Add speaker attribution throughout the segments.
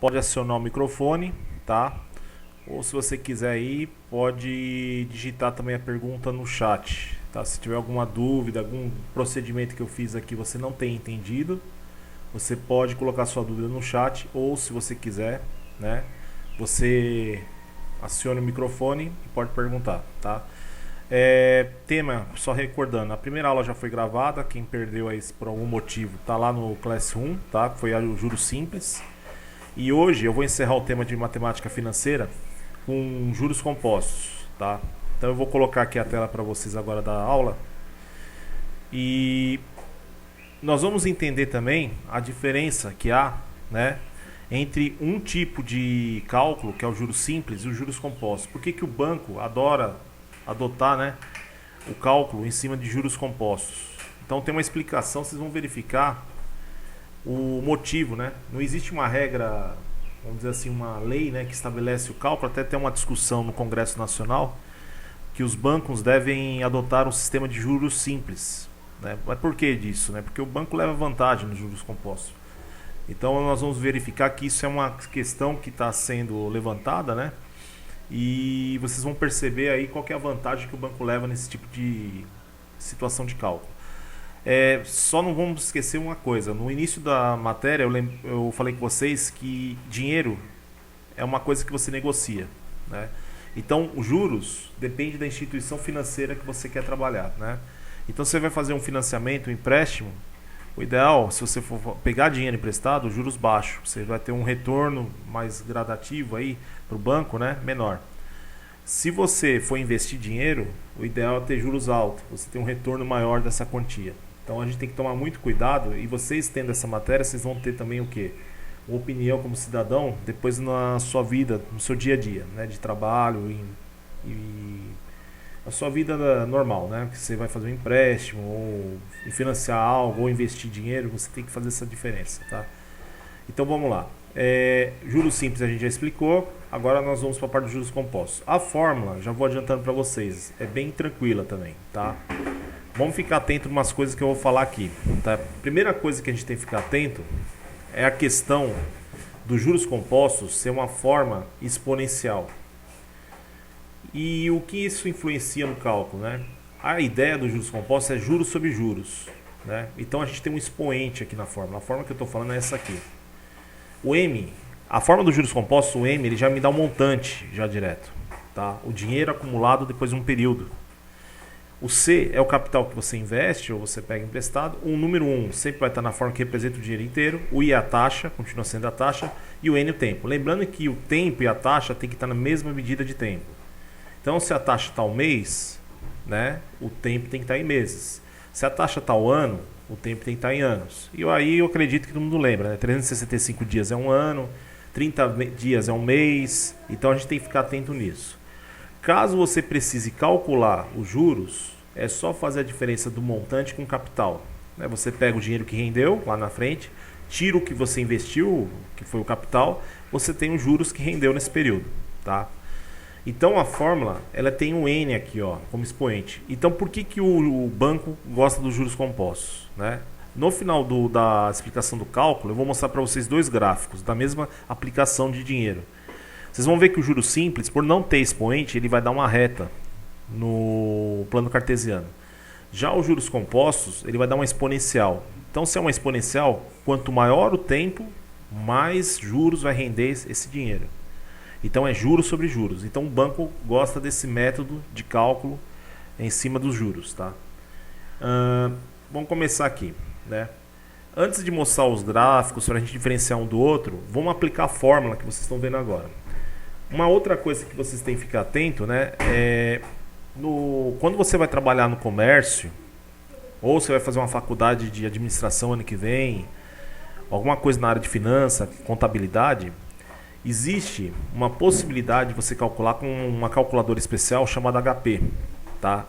Speaker 1: pode acionar o microfone, tá? Ou se você quiser aí, pode digitar também a pergunta no chat, tá? Se tiver alguma dúvida, algum procedimento que eu fiz aqui você não tem entendido, você pode colocar sua dúvida no chat, ou se você quiser, né, você aciona o microfone e pode perguntar, tá? Tema, só recordando, a primeira aula já foi gravada, quem perdeu aí por algum motivo tá lá no Class 1, tá? Foi o juros simples. E hoje eu vou encerrar o tema de matemática financeira com juros compostos, tá? Então eu vou colocar aqui a tela para vocês agora da aula. E nós vamos entender também a diferença que há, né, entre um tipo de cálculo, que é o juros simples, e os juros compostos. Por que o banco adora adotar, né, o cálculo em cima de juros compostos? Então tem uma explicação, vocês vão verificar o motivo, né? Não existe uma regra, vamos dizer assim, uma lei, né, que estabelece o cálculo. Até tem uma discussão no Congresso Nacional que os bancos devem adotar um sistema de juros simples, né? Mas por que disso, né? Porque o banco leva vantagem nos juros compostos. Então nós vamos verificar que isso é uma questão que está sendo levantada, né? E vocês vão perceber aí qual que é a vantagem que o banco leva nesse tipo de situação de cálculo. Só não vamos esquecer uma coisa. No início da matéria eu falei com vocês que dinheiro é uma coisa que você negocia, né? Então os juros depende da instituição financeira que você quer trabalhar, né? Então você vai fazer um financiamento, um empréstimo. O ideal, se você for pegar dinheiro emprestado, juros baixos, você vai ter um retorno mais gradativo aí para o banco, né? Menor. Se você for investir dinheiro, o ideal é ter juros altos, você tem um retorno maior dessa quantia. Então a gente tem que tomar muito cuidado, e vocês tendo essa matéria, vocês vão ter também o quê? Uma opinião como cidadão depois na sua vida, no seu dia a dia, né? De trabalho e a sua vida normal, né? Que você vai fazer um empréstimo, ou financiar algo, ou investir dinheiro, você tem que fazer essa diferença, tá? Então vamos lá. Juros simples a gente já explicou, agora nós vamos para a parte dos juros compostos. A fórmula, já vou adiantando para vocês, é bem tranquila também, tá? Vamos ficar atento a umas coisas que eu vou falar aqui, tá? Primeira coisa que a gente tem que ficar atento é a questão dos juros compostos ser uma forma exponencial. E o que isso influencia no cálculo, né? A ideia dos juros compostos é juros sobre juros, né? Então a gente tem um expoente aqui na fórmula. A fórmula que eu estou falando é essa aqui. O M, a forma dos juros compostos, o M, ele já me dá um montante já direto, tá? O dinheiro acumulado depois de um período. O C é o capital que você investe ou você pega emprestado. O número 1 sempre vai estar na forma que representa o dinheiro inteiro. O I é a taxa, continua sendo a taxa. E o N é o tempo. Lembrando que o tempo e a taxa tem que estar na mesma medida de tempo. Então, se a taxa está ao mês, né, o tempo tem que estar em meses. Se a taxa está ao ano, o tempo tem que estar em anos. E aí eu acredito que todo mundo lembra, né? 365 dias é um ano, 30 dias é um mês. Então a gente tem que ficar atento nisso. Caso você precise calcular os juros, é só fazer a diferença do montante com o capital, né? Você pega o dinheiro que rendeu lá na frente, tira o que você investiu, que foi o capital, você tem os juros que rendeu nesse período, tá? Então a fórmula, ela tem um N aqui, ó, como expoente. Então por que o banco gosta dos juros compostos, né? No final da explicação do cálculo, eu vou mostrar para vocês dois gráficos da mesma aplicação de dinheiro. Vocês vão ver que o juros simples, por não ter expoente, ele vai dar uma reta no plano cartesiano. Já os juros compostos, ele vai dar uma exponencial. Então se é uma exponencial, quanto maior o tempo, mais juros vai render esse dinheiro. Então é juros sobre juros. Então o banco gosta desse método de cálculo em cima dos juros, tá? Vamos começar aqui, né? Antes de mostrar os gráficos para a gente diferenciar um do outro, vamos aplicar a fórmula que vocês estão vendo agora. Uma outra coisa que vocês têm que ficar atento, né? Quando você vai trabalhar no comércio, ou você vai fazer uma faculdade de administração ano que vem, alguma coisa na área de finança, contabilidade, existe uma possibilidade de você calcular com uma calculadora especial chamada HP, tá?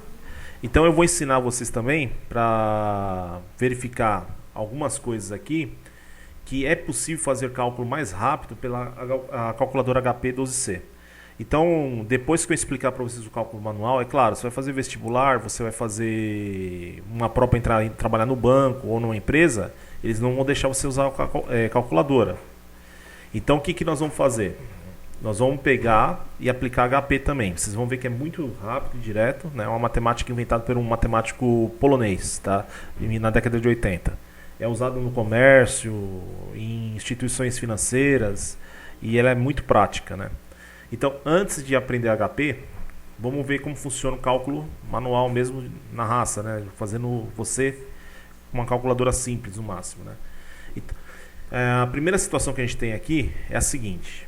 Speaker 1: Então eu vou ensinar vocês também para verificar algumas coisas aqui, que é possível fazer cálculo mais rápido pela a calculadora HP 12C. Então, depois que eu explicar para vocês o cálculo manual, é claro, você vai fazer vestibular, você vai fazer uma própria trabalhar no banco ou numa empresa, eles não vão deixar você usar a calculadora. Então o que, que nós vamos fazer? Nós vamos pegar e aplicar HP também. Vocês vão ver que é muito rápido e direto, né? É uma matemática inventada por um matemático polonês, tá? Na década de 80. É usado no comércio, em instituições financeiras, e ela é muito prática, né? Então, antes de aprender HP, vamos ver como funciona o cálculo manual mesmo na raça, né? Fazendo você com uma calculadora simples, no máximo, né? Então, a primeira situação que a gente tem aqui é a seguinte.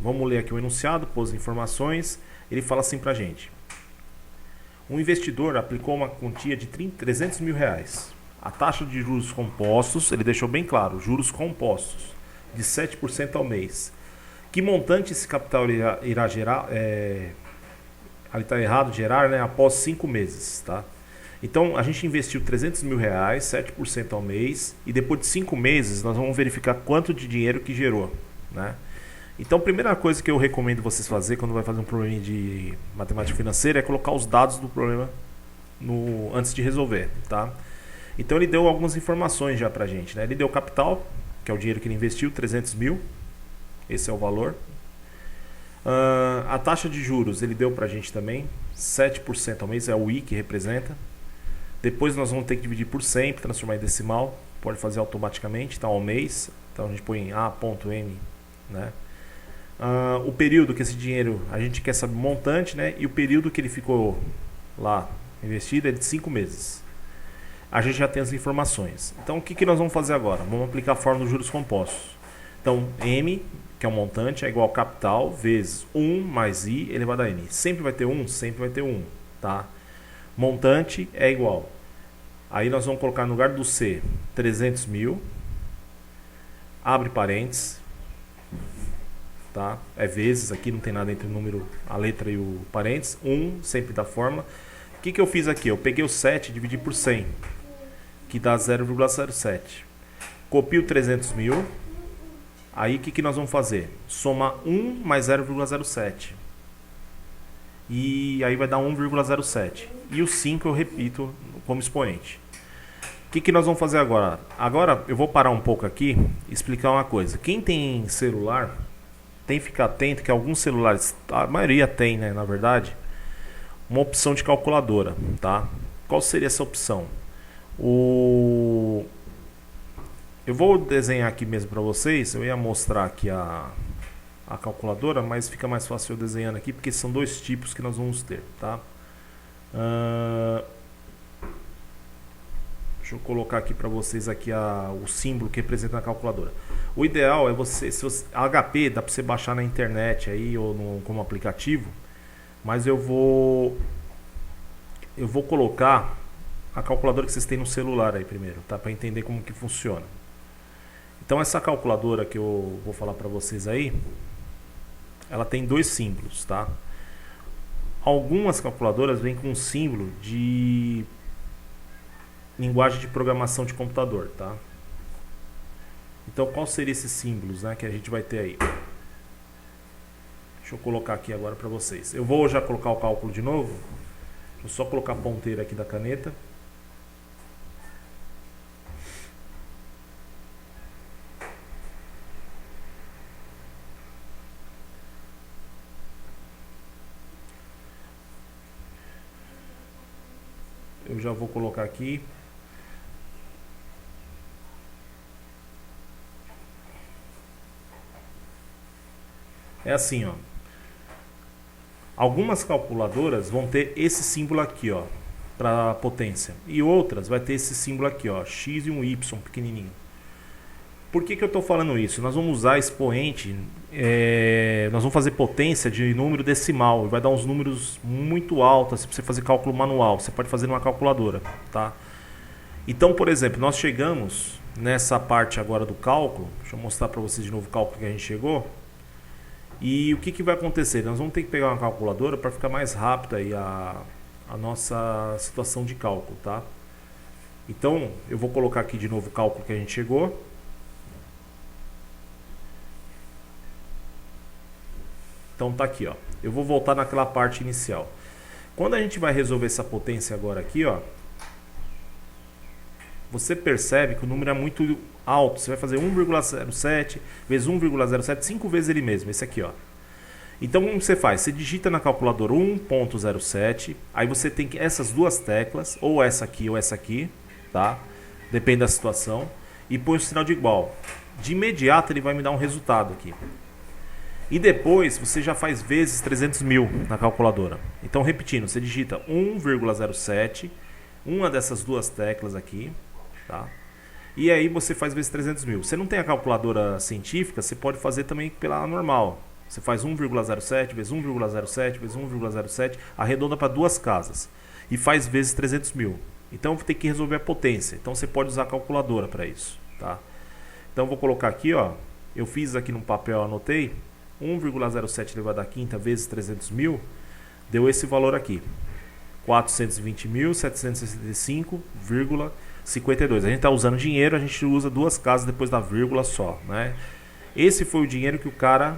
Speaker 1: Vamos ler aqui o enunciado, pôs informações. Ele fala assim pra gente. Um investidor aplicou uma quantia de 300 mil reais. A taxa de juros compostos, ele deixou bem claro, juros compostos, de 7% ao mês. Que montante esse capital irá gerar? Ali está errado, gerar, né, após 5 meses, tá? Então, a gente investiu 300 mil reais, 7% ao mês, e depois de 5 meses nós vamos verificar quanto de dinheiro que gerou, né? Então, a primeira coisa que eu recomendo vocês fazer quando vai fazer um problema de matemática financeira é colocar os dados do problema antes de resolver, tá? Então, ele deu algumas informações já pra gente, né? Ele deu capital, que é o dinheiro que ele investiu, 300 mil, esse é o valor. A taxa de juros ele deu pra gente também, 7% ao mês, é o I que representa. Depois nós vamos ter que dividir por 100 para transformar em decimal, pode fazer automaticamente, tá, ao mês. Então a gente põe em A.M, né? O período que esse dinheiro, a gente quer saber o montante, né? E o período que ele ficou lá investido é de 5 meses. A gente já tem as informações. Então o que, que nós vamos fazer agora? Vamos aplicar a fórmula dos juros compostos. Então M, que é o montante, é igual ao capital vezes 1 mais I elevado a N. Sempre vai ter 1? Sempre vai ter 1, tá? Montante é igual. Aí nós vamos colocar no lugar do C 300 mil, abre parênteses, tá? É vezes, aqui não tem nada entre o número, a letra e o parênteses, 1 sempre da forma. O que, que eu fiz aqui? Eu peguei o 7 e dividi por 100, que dá 0,07. Copio 300 mil. Aí o que, que nós vamos fazer? Somar 1 mais 0,07. E aí vai dar 1,07. E o 5 eu repito como expoente. O que, que nós vamos fazer agora? Agora eu vou parar um pouco aqui e explicar uma coisa. Quem tem celular, tem que ficar atento que alguns celulares, a maioria tem, né, na verdade, uma opção de calculadora, tá? Qual seria essa opção? Eu vou desenhar aqui mesmo para vocês. Eu ia mostrar aqui a calculadora, mas fica mais fácil eu desenhando aqui, porque são dois tipos que nós vamos ter, tá? Deixa eu colocar aqui para vocês aqui o símbolo que representa a calculadora. O ideal é a HP dá para você baixar na internet aí ou como aplicativo, mas eu vou colocar a calculadora que vocês têm no celular aí primeiro, tá? Para entender como que funciona. Então essa calculadora que eu vou falar para vocês aí, ela tem dois símbolos, tá? Algumas calculadoras vêm com um símbolo de linguagem de programação de computador, tá? Então qual seria esses símbolos, né, que a gente vai ter aí? Deixa eu colocar aqui agora para vocês. Eu vou já colocar o cálculo de novo. Vou só colocar a ponteira aqui da caneta. Eu já vou colocar aqui. É assim, ó. Algumas calculadoras vão ter esse símbolo aqui, ó, para potência, e outras vai ter esse símbolo aqui, ó, X e um Y pequenininho. Por que que eu estou falando isso? Nós vamos usar expoente, nós vamos fazer potência de número decimal, e vai dar uns números muito altos para você fazer cálculo manual. Você pode fazer numa calculadora, tá? Então, por exemplo, nós chegamos nessa parte agora do cálculo. Deixa eu mostrar para vocês de novo o cálculo que a gente chegou. E o que que vai acontecer? Nós vamos ter que pegar uma calculadora para ficar mais rápido aí a nossa situação de cálculo, tá? Então, eu vou colocar aqui de novo o cálculo que a gente chegou. Então tá aqui, ó. Eu vou voltar naquela parte inicial. Quando a gente vai resolver essa potência agora aqui, ó, você percebe que o número é muito alto. Você vai fazer 1,07 vezes 1,07, 5 vezes ele mesmo, esse aqui, ó. Então, como você faz? Você digita na calculadora 1,07, aí você tem essas duas teclas, ou essa aqui, tá? Depende da situação, e põe o sinal de igual. De imediato ele vai me dar um resultado aqui. E depois você já faz vezes 300 mil na calculadora. Então, repetindo, você digita 1,07, uma dessas duas teclas aqui, tá? E aí você faz vezes 300 mil. Você não tem a calculadora científica, você pode fazer também pela normal. Você faz 1,07 vezes 1,07 vezes 1,07, arredonda para duas casas. E faz vezes 300 mil. Então tem que resolver a potência. Então você pode usar a calculadora para isso, tá? Então vou colocar aqui, ó. Eu fiz aqui no papel, anotei. 1,07 elevado à quinta vezes 300 mil, deu esse valor aqui, 420.765,52. A gente está usando dinheiro, a gente usa duas casas depois da vírgula só, né? Esse foi o dinheiro que o cara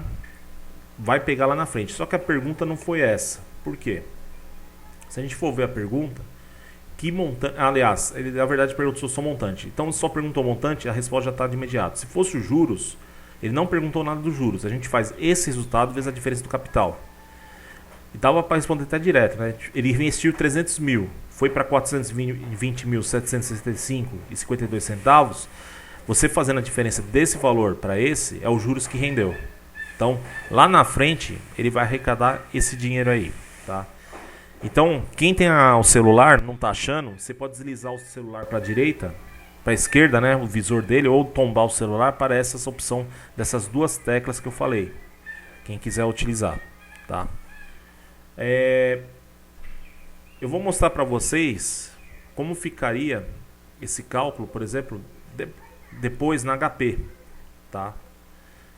Speaker 1: vai pegar lá na frente. Só que a pergunta não foi essa. Por quê? Se a gente for ver a pergunta, que montante... Aliás, ele na verdade perguntou só montante. Então, se só perguntou montante, a resposta já está de imediato. Se fosse os juros, ele não perguntou nada dos juros. A gente faz esse resultado vezes a diferença do capital. E dava para responder até direto, né? Ele investiu 300 mil, foi para 420.765,52. Você fazendo a diferença desse valor para esse, é os juros que rendeu. Então, lá na frente, ele vai arrecadar esse dinheiro aí, tá? Então, quem tem o celular, não tá achando, você pode deslizar o celular para a direita, para a esquerda, né, o visor dele, ou tombar o celular, aparece essa opção dessas duas teclas que eu falei. Quem quiser utilizar, tá? Eu vou mostrar para vocês como ficaria esse cálculo, por exemplo, depois na HP, tá?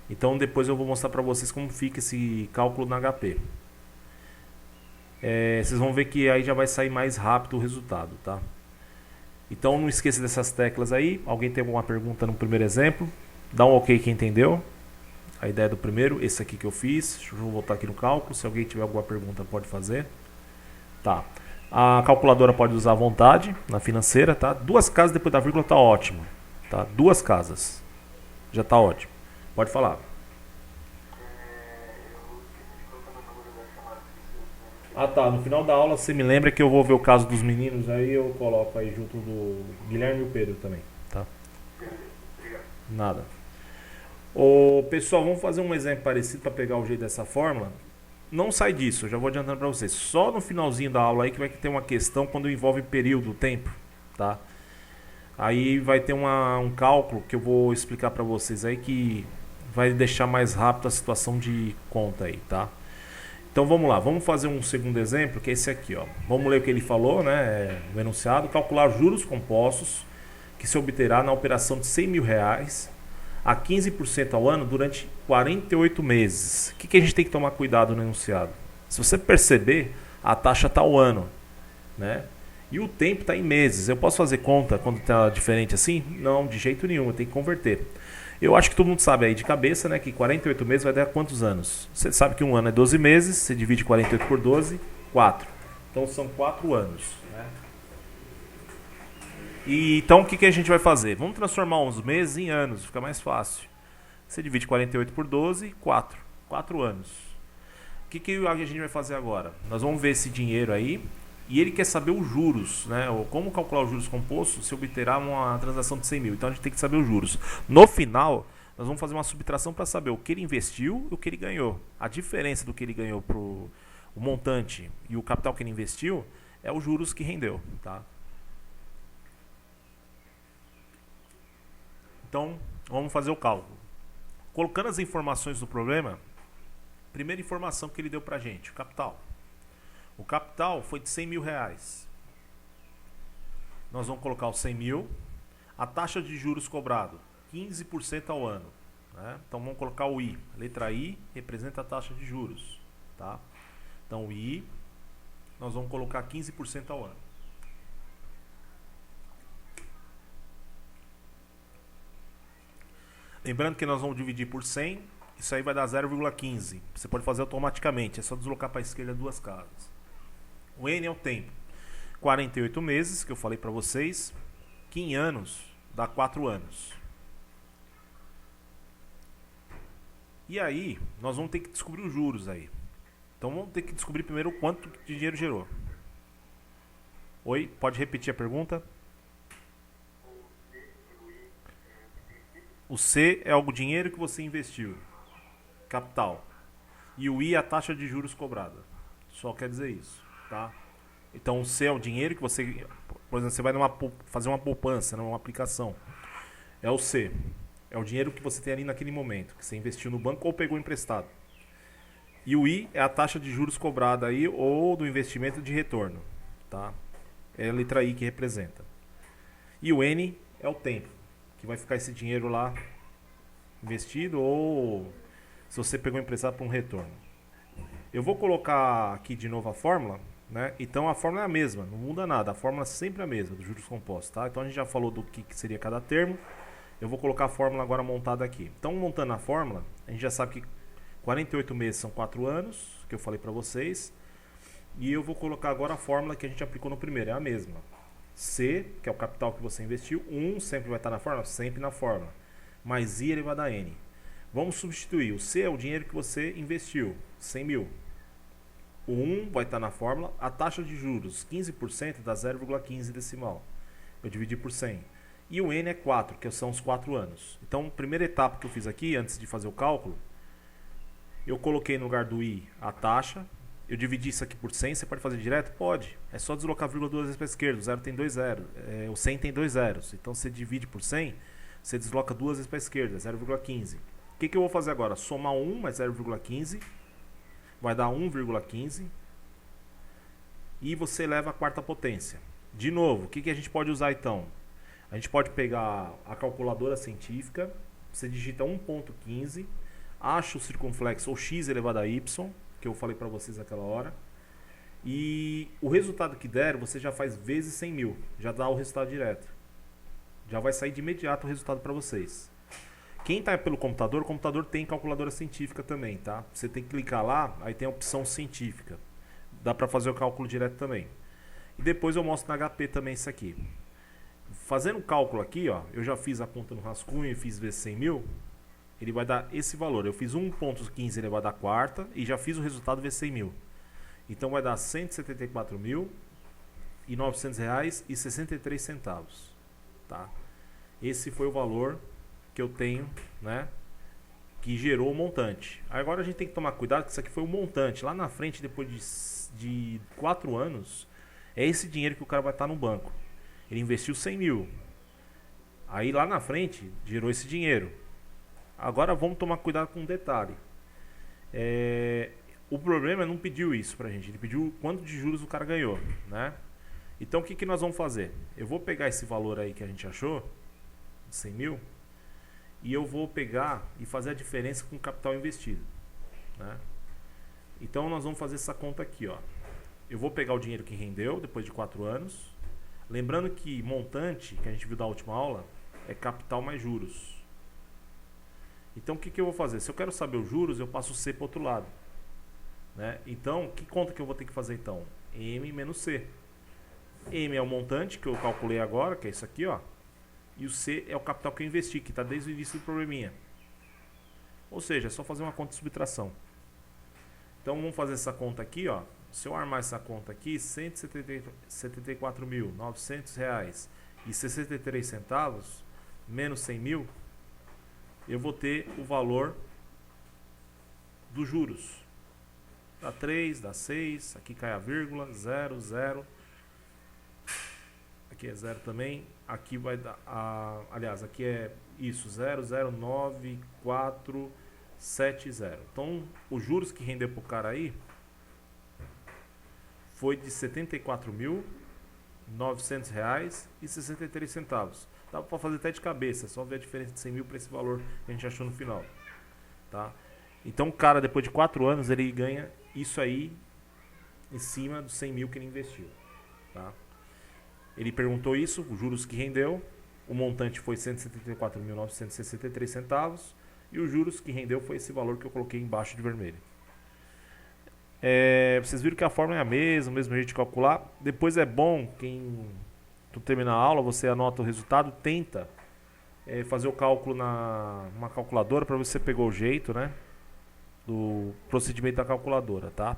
Speaker 1: Então depois eu vou mostrar para vocês como fica esse cálculo na HP. Vocês vão ver que aí já vai sair mais rápido o resultado, tá? Então não esqueça dessas teclas aí. Alguém tem alguma pergunta no primeiro exemplo? Dá um ok quem entendeu a ideia do primeiro, esse aqui que eu fiz. Deixa eu voltar aqui no cálculo. Se alguém tiver alguma pergunta pode fazer. Tá. A calculadora pode usar à vontade na financeira, tá? Duas casas depois da vírgula tá ótimo, tá? Duas casas já tá ótimo. Pode falar. Ah tá, no final da aula você me lembra que eu vou ver o caso dos meninos, aí eu coloco aí junto do Guilherme e o Pedro também, tá? Nada. Ô, pessoal, vamos fazer um exemplo parecido para pegar o jeito dessa fórmula. Não sai disso, eu já vou adiantando para vocês. Só no finalzinho da aula aí que vai ter uma questão quando envolve período, tempo, tá? Aí vai ter um cálculo que eu vou explicar para vocês aí que vai deixar mais rápido a situação de conta aí, tá? Então vamos lá, vamos fazer um segundo exemplo, que é esse aqui, ó. Vamos ler o que ele falou, né? O enunciado: calcular juros compostos que se obterá na operação de 100 mil reais a 15% ao ano durante 48 meses. O que a gente tem que tomar cuidado no enunciado? Se você perceber, a taxa está ao ano, né? E o tempo está em meses. Eu posso fazer conta quando está diferente assim? Não, de jeito nenhum, eu tenho que converter. Eu acho que todo mundo sabe aí de cabeça, né, que 48 meses vai dar quantos anos? Você sabe que um ano é 12 meses, você divide 48 por 12, 4. Então são 4 anos, né? E então o que a gente vai fazer? Vamos transformar uns meses em anos, fica mais fácil. Você divide 48 por 12, 4. 4 anos. O que a gente vai fazer agora? Nós vamos ver esse dinheiro aí. E ele quer saber os juros, né? Ou como calcular os juros compostos se obterá uma transação de 100 mil. Então a gente tem que saber os juros. No final, nós vamos fazer uma subtração para saber o que ele investiu e o que ele ganhou. A diferença do que ele ganhou para o montante e o capital que ele investiu é os juros que rendeu, tá? Então, vamos fazer o cálculo. Colocando as informações do problema, primeira informação que ele deu para a gente, o capital. O capital foi de 100 mil reais. Nós vamos colocar os 100 mil. A taxa de juros cobrado, 15% ao ano, né? Então vamos colocar o I. A letra I representa a taxa de juros, tá? Então o I, nós vamos colocar 15% ao ano. Lembrando que nós vamos dividir por 100. Isso aí vai dar 0,15. Você pode fazer automaticamente. É só deslocar para a esquerda duas casas. O N é o tempo. 48 meses, que eu falei para vocês. que em anos dá 4 anos. E aí, nós vamos ter que descobrir os juros aí. Então vamos ter que descobrir primeiro o quanto de dinheiro gerou. Oi, pode repetir a pergunta? O C é o dinheiro que você investiu, capital. E o I é a taxa de juros cobrada. Só quer dizer isso, tá? Então o C é o dinheiro que você, por exemplo, você vai fazer uma poupança, uma aplicação. É o C. É o dinheiro que você tem ali naquele momento, que você investiu no banco ou pegou emprestado. E o I é a taxa de juros cobrada aí ou do investimento de retorno, tá? É a letra I que representa. E o N é o tempo, que vai ficar esse dinheiro lá investido ou se você pegou emprestado para um retorno. Eu vou colocar aqui de novo a fórmula, né? Então a fórmula é a mesma, não muda nada, a fórmula é sempre a mesma dos juros compostos, tá? Então a gente já falou do que seria cada termo. Eu vou colocar a fórmula agora montada aqui. Então montando a fórmula, a gente já sabe que 48 meses são 4 anos, que eu falei para vocês. E eu vou colocar agora a fórmula que a gente aplicou no primeiro, é a mesma. C, que é o capital que você investiu, 1 sempre vai estar na fórmula? Sempre na fórmula. Mais I elevado a N. Vamos substituir. O C é o dinheiro que você investiu, 100 mil. O 1 vai estar na fórmula. A taxa de juros, 15% dá 0,15 decimal. Eu dividi por 100. E o N é 4, que são os 4 anos. Então, a primeira etapa que eu fiz aqui, antes de fazer o cálculo, eu coloquei no lugar do I a taxa. Eu dividi isso aqui por 100, você pode fazer direto? Pode. É só deslocar a vírgula duas vezes para a esquerda. O 0 tem 2 zeros. O 100 tem 2 zeros. Então, você divide por 100, você desloca duas vezes para a esquerda, 0,15. O que eu vou fazer agora? Somar 1 mais 0,15 vai dar 1,15 e você eleva a quarta potência. De novo, o que a gente pode usar então? A gente pode pegar a calculadora científica, você digita 1,15, acha o circunflexo ou x elevado a y, que eu falei para vocês naquela hora, e o resultado que der, você já faz vezes 100 mil, já dá o resultado direto. Já vai sair de imediato o resultado para vocês. Quem está pelo computador, o computador tem calculadora científica também, tá? Você tem que clicar lá, aí tem a opção científica. Dá para fazer o cálculo direto também. E depois eu mostro na HP também isso aqui. Fazendo o cálculo aqui, ó, eu já fiz a conta no rascunho e fiz vezes 100 mil. Ele vai dar esse valor. Eu fiz 1,15 elevado à quarta e já fiz o resultado vezes 100 mil. Então vai dar R$ 174.900,63, tá? Esse foi o valor que eu tenho, né, que gerou o montante. Agora a gente tem que tomar cuidado que isso aqui foi o montante. Lá na frente, depois de 4 anos, é esse dinheiro que o cara vai estar no banco. Ele investiu 100 mil. Aí lá na frente, gerou esse dinheiro. Agora vamos tomar cuidado com um detalhe. O problema é não pediu isso pra gente. Ele pediu quanto de juros o cara ganhou, né? Então o que nós vamos fazer? Eu vou pegar esse valor aí que a gente achou, de 100 mil, e eu vou pegar e fazer a diferença com o capital investido, né? Então nós vamos fazer essa conta aqui, ó. Eu vou pegar o dinheiro que rendeu depois de 4 anos. Lembrando que montante, que a gente viu da última aula, é capital mais juros. Então o que eu vou fazer? Se eu quero saber os juros, eu passo o C para o outro lado, né? Então, que conta que eu vou ter que fazer então? M menos C. M é o montante que eu calculei agora, que é isso aqui, ó. E o C é o capital que eu investi, que está desde o início do probleminha. Ou seja, é só fazer uma conta de subtração. Então vamos fazer essa conta aqui, ó. Se eu armar essa conta aqui, R$ 174.900,63 menos 100 mil, eu vou ter o valor dos juros. Dá 3, dá 6, aqui cai a vírgula, 0, 0. Aqui é 0 também. Aqui vai dar, aliás, aqui é isso, 0,09470. Então, os juros que rendeu pro cara aí foi de R$ 74.900,63. Dá para fazer até de cabeça, só ver a diferença de 100 mil para esse valor que a gente achou no final, tá? Então, o cara, depois de 4 anos, ele ganha isso aí em cima dos 100 mil que ele investiu, tá? Ele perguntou isso, os juros que rendeu, o montante foi R$ 174.963 e os juros que rendeu foi esse valor que eu coloquei embaixo de vermelho. Vocês viram que a fórmula é a mesma, o mesmo jeito de calcular. Depois é bom quem tu termina a aula, você anota o resultado, tenta fazer o cálculo numa calculadora para ver se você pegou o jeito, né? Do procedimento da calculadora, tá?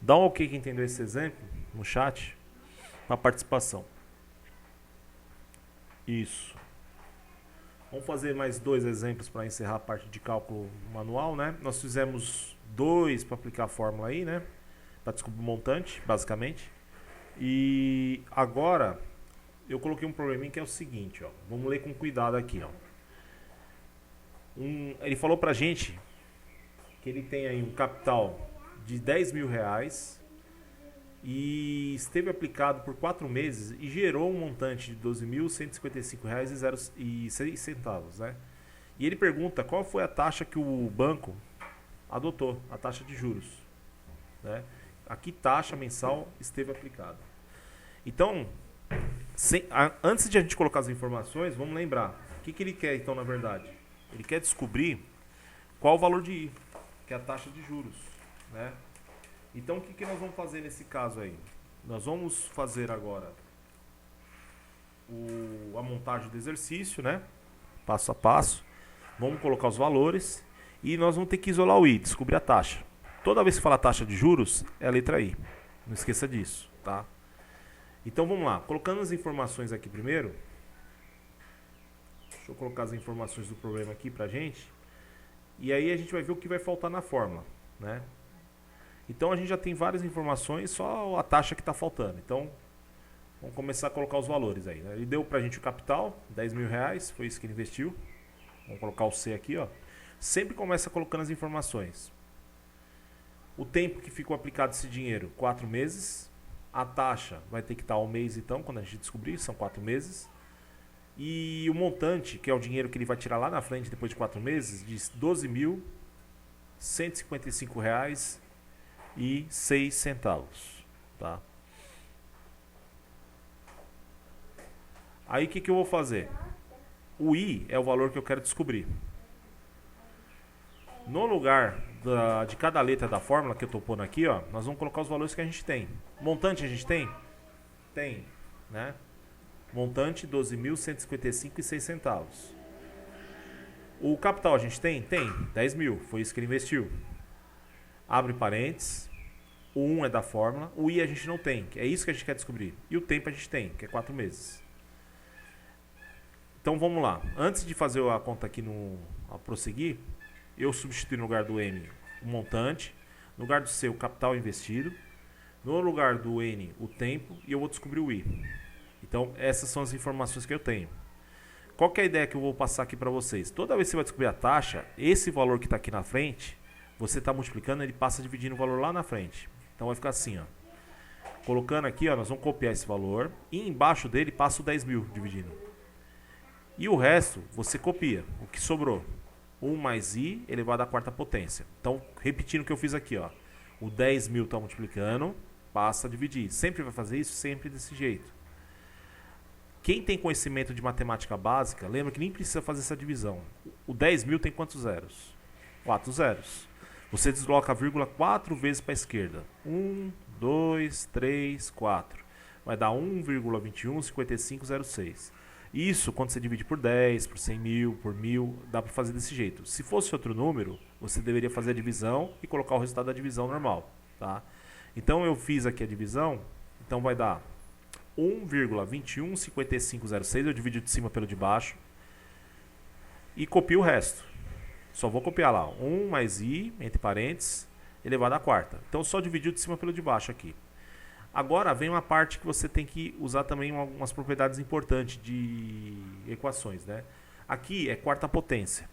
Speaker 1: Dá um ok quem entendeu esse exemplo no chat para participação. Isso. Vamos fazer mais 2 exemplos para encerrar a parte de cálculo manual, né? Nós fizemos 2 para aplicar a fórmula aí, né? Para descobrir o montante, basicamente. E agora eu coloquei um probleminha que é o seguinte, ó. Vamos ler com cuidado aqui, ó. Ele falou pra gente que ele tem aí um capital de 10 mil reais e esteve aplicado por 4 meses e gerou um montante de R$ 12.155,06, né? E ele pergunta qual foi a taxa que o banco adotou, a taxa de juros, né? A que taxa mensal esteve aplicada. Então, antes de a gente colocar as informações, vamos lembrar. O que ele quer, então, na verdade? Ele quer descobrir qual o valor de I, que é a taxa de juros, né? Então, o que nós vamos fazer nesse caso aí? Nós vamos fazer agora a montagem do exercício, né? Passo a passo. Vamos colocar os valores e nós vamos ter que isolar o I, descobrir a taxa. Toda vez que fala taxa de juros, é a letra I. Não esqueça disso, tá? Então, vamos lá. Colocando as informações aqui primeiro. Deixa eu colocar as informações do problema aqui pra gente. E aí a gente vai ver o que vai faltar na fórmula, né? Então a gente já tem várias informações, só a taxa que está faltando. Então vamos começar a colocar os valores aí, né? Ele deu pra gente o capital, 10 mil reais, foi isso que ele investiu. Vamos colocar o C aqui, ó. Sempre começa colocando as informações. O tempo que ficou aplicado esse dinheiro, 4 meses. A taxa vai ter que estar ao mês então, quando a gente descobrir, são 4 meses. E o montante, que é o dinheiro que ele vai tirar lá na frente depois de 4 meses, de R$ 12.155,06, tá? Aí o que eu vou fazer? O I é o valor que eu quero descobrir. No lugar de cada letra da fórmula que eu estou pondo aqui, ó, nós vamos colocar os valores que a gente tem. Montante a gente tem? Tem, né? Montante 12.155,06. O capital a gente tem? Tem, 10 mil, foi isso que ele investiu. Abre parênteses. O 1 é da fórmula, o I a gente não tem, é isso que a gente quer descobrir. E o tempo a gente tem, que é 4 meses. Então vamos lá. Antes de fazer a conta aqui a prosseguir, eu substituo no lugar do M o montante, no lugar do C o capital investido, no lugar do N o tempo e eu vou descobrir o I. Então essas são as informações que eu tenho. Qual que é a ideia que eu vou passar aqui para vocês? Toda vez que você vai descobrir a taxa, esse valor que está aqui na frente, você está multiplicando, ele passa dividindo o valor lá na frente. Então vai ficar assim, ó. Colocando aqui, ó, nós vamos copiar esse valor e embaixo dele passa o 10 mil dividindo. E o resto você copia, o que sobrou. 1 mais I elevado à quarta potência. Então, repetindo o que eu fiz aqui, ó. O 10 mil está multiplicando, passa a dividir. Sempre vai fazer isso? Sempre desse jeito. Quem tem conhecimento de matemática básica, lembra que nem precisa fazer essa divisão. O 10 mil tem quantos zeros? 4 zeros. Você desloca a vírgula 4 vezes para a esquerda. 1, 2, 3, 4. Vai dar 1,215506. Isso, quando você divide por 10, por 100 mil, por 1000, dá para fazer desse jeito. Se fosse outro número, você deveria fazer a divisão e colocar o resultado da divisão normal, tá? Então eu fiz aqui a divisão, então vai dar 1,215506, eu divido de cima pelo de baixo e copio o resto. Só vou copiar lá, 1 mais I, entre parênteses, elevado à quarta. Então só dividir de cima pelo de baixo aqui. Agora vem uma parte que você tem que usar também algumas propriedades importantes de equações, né? Aqui é quarta potência.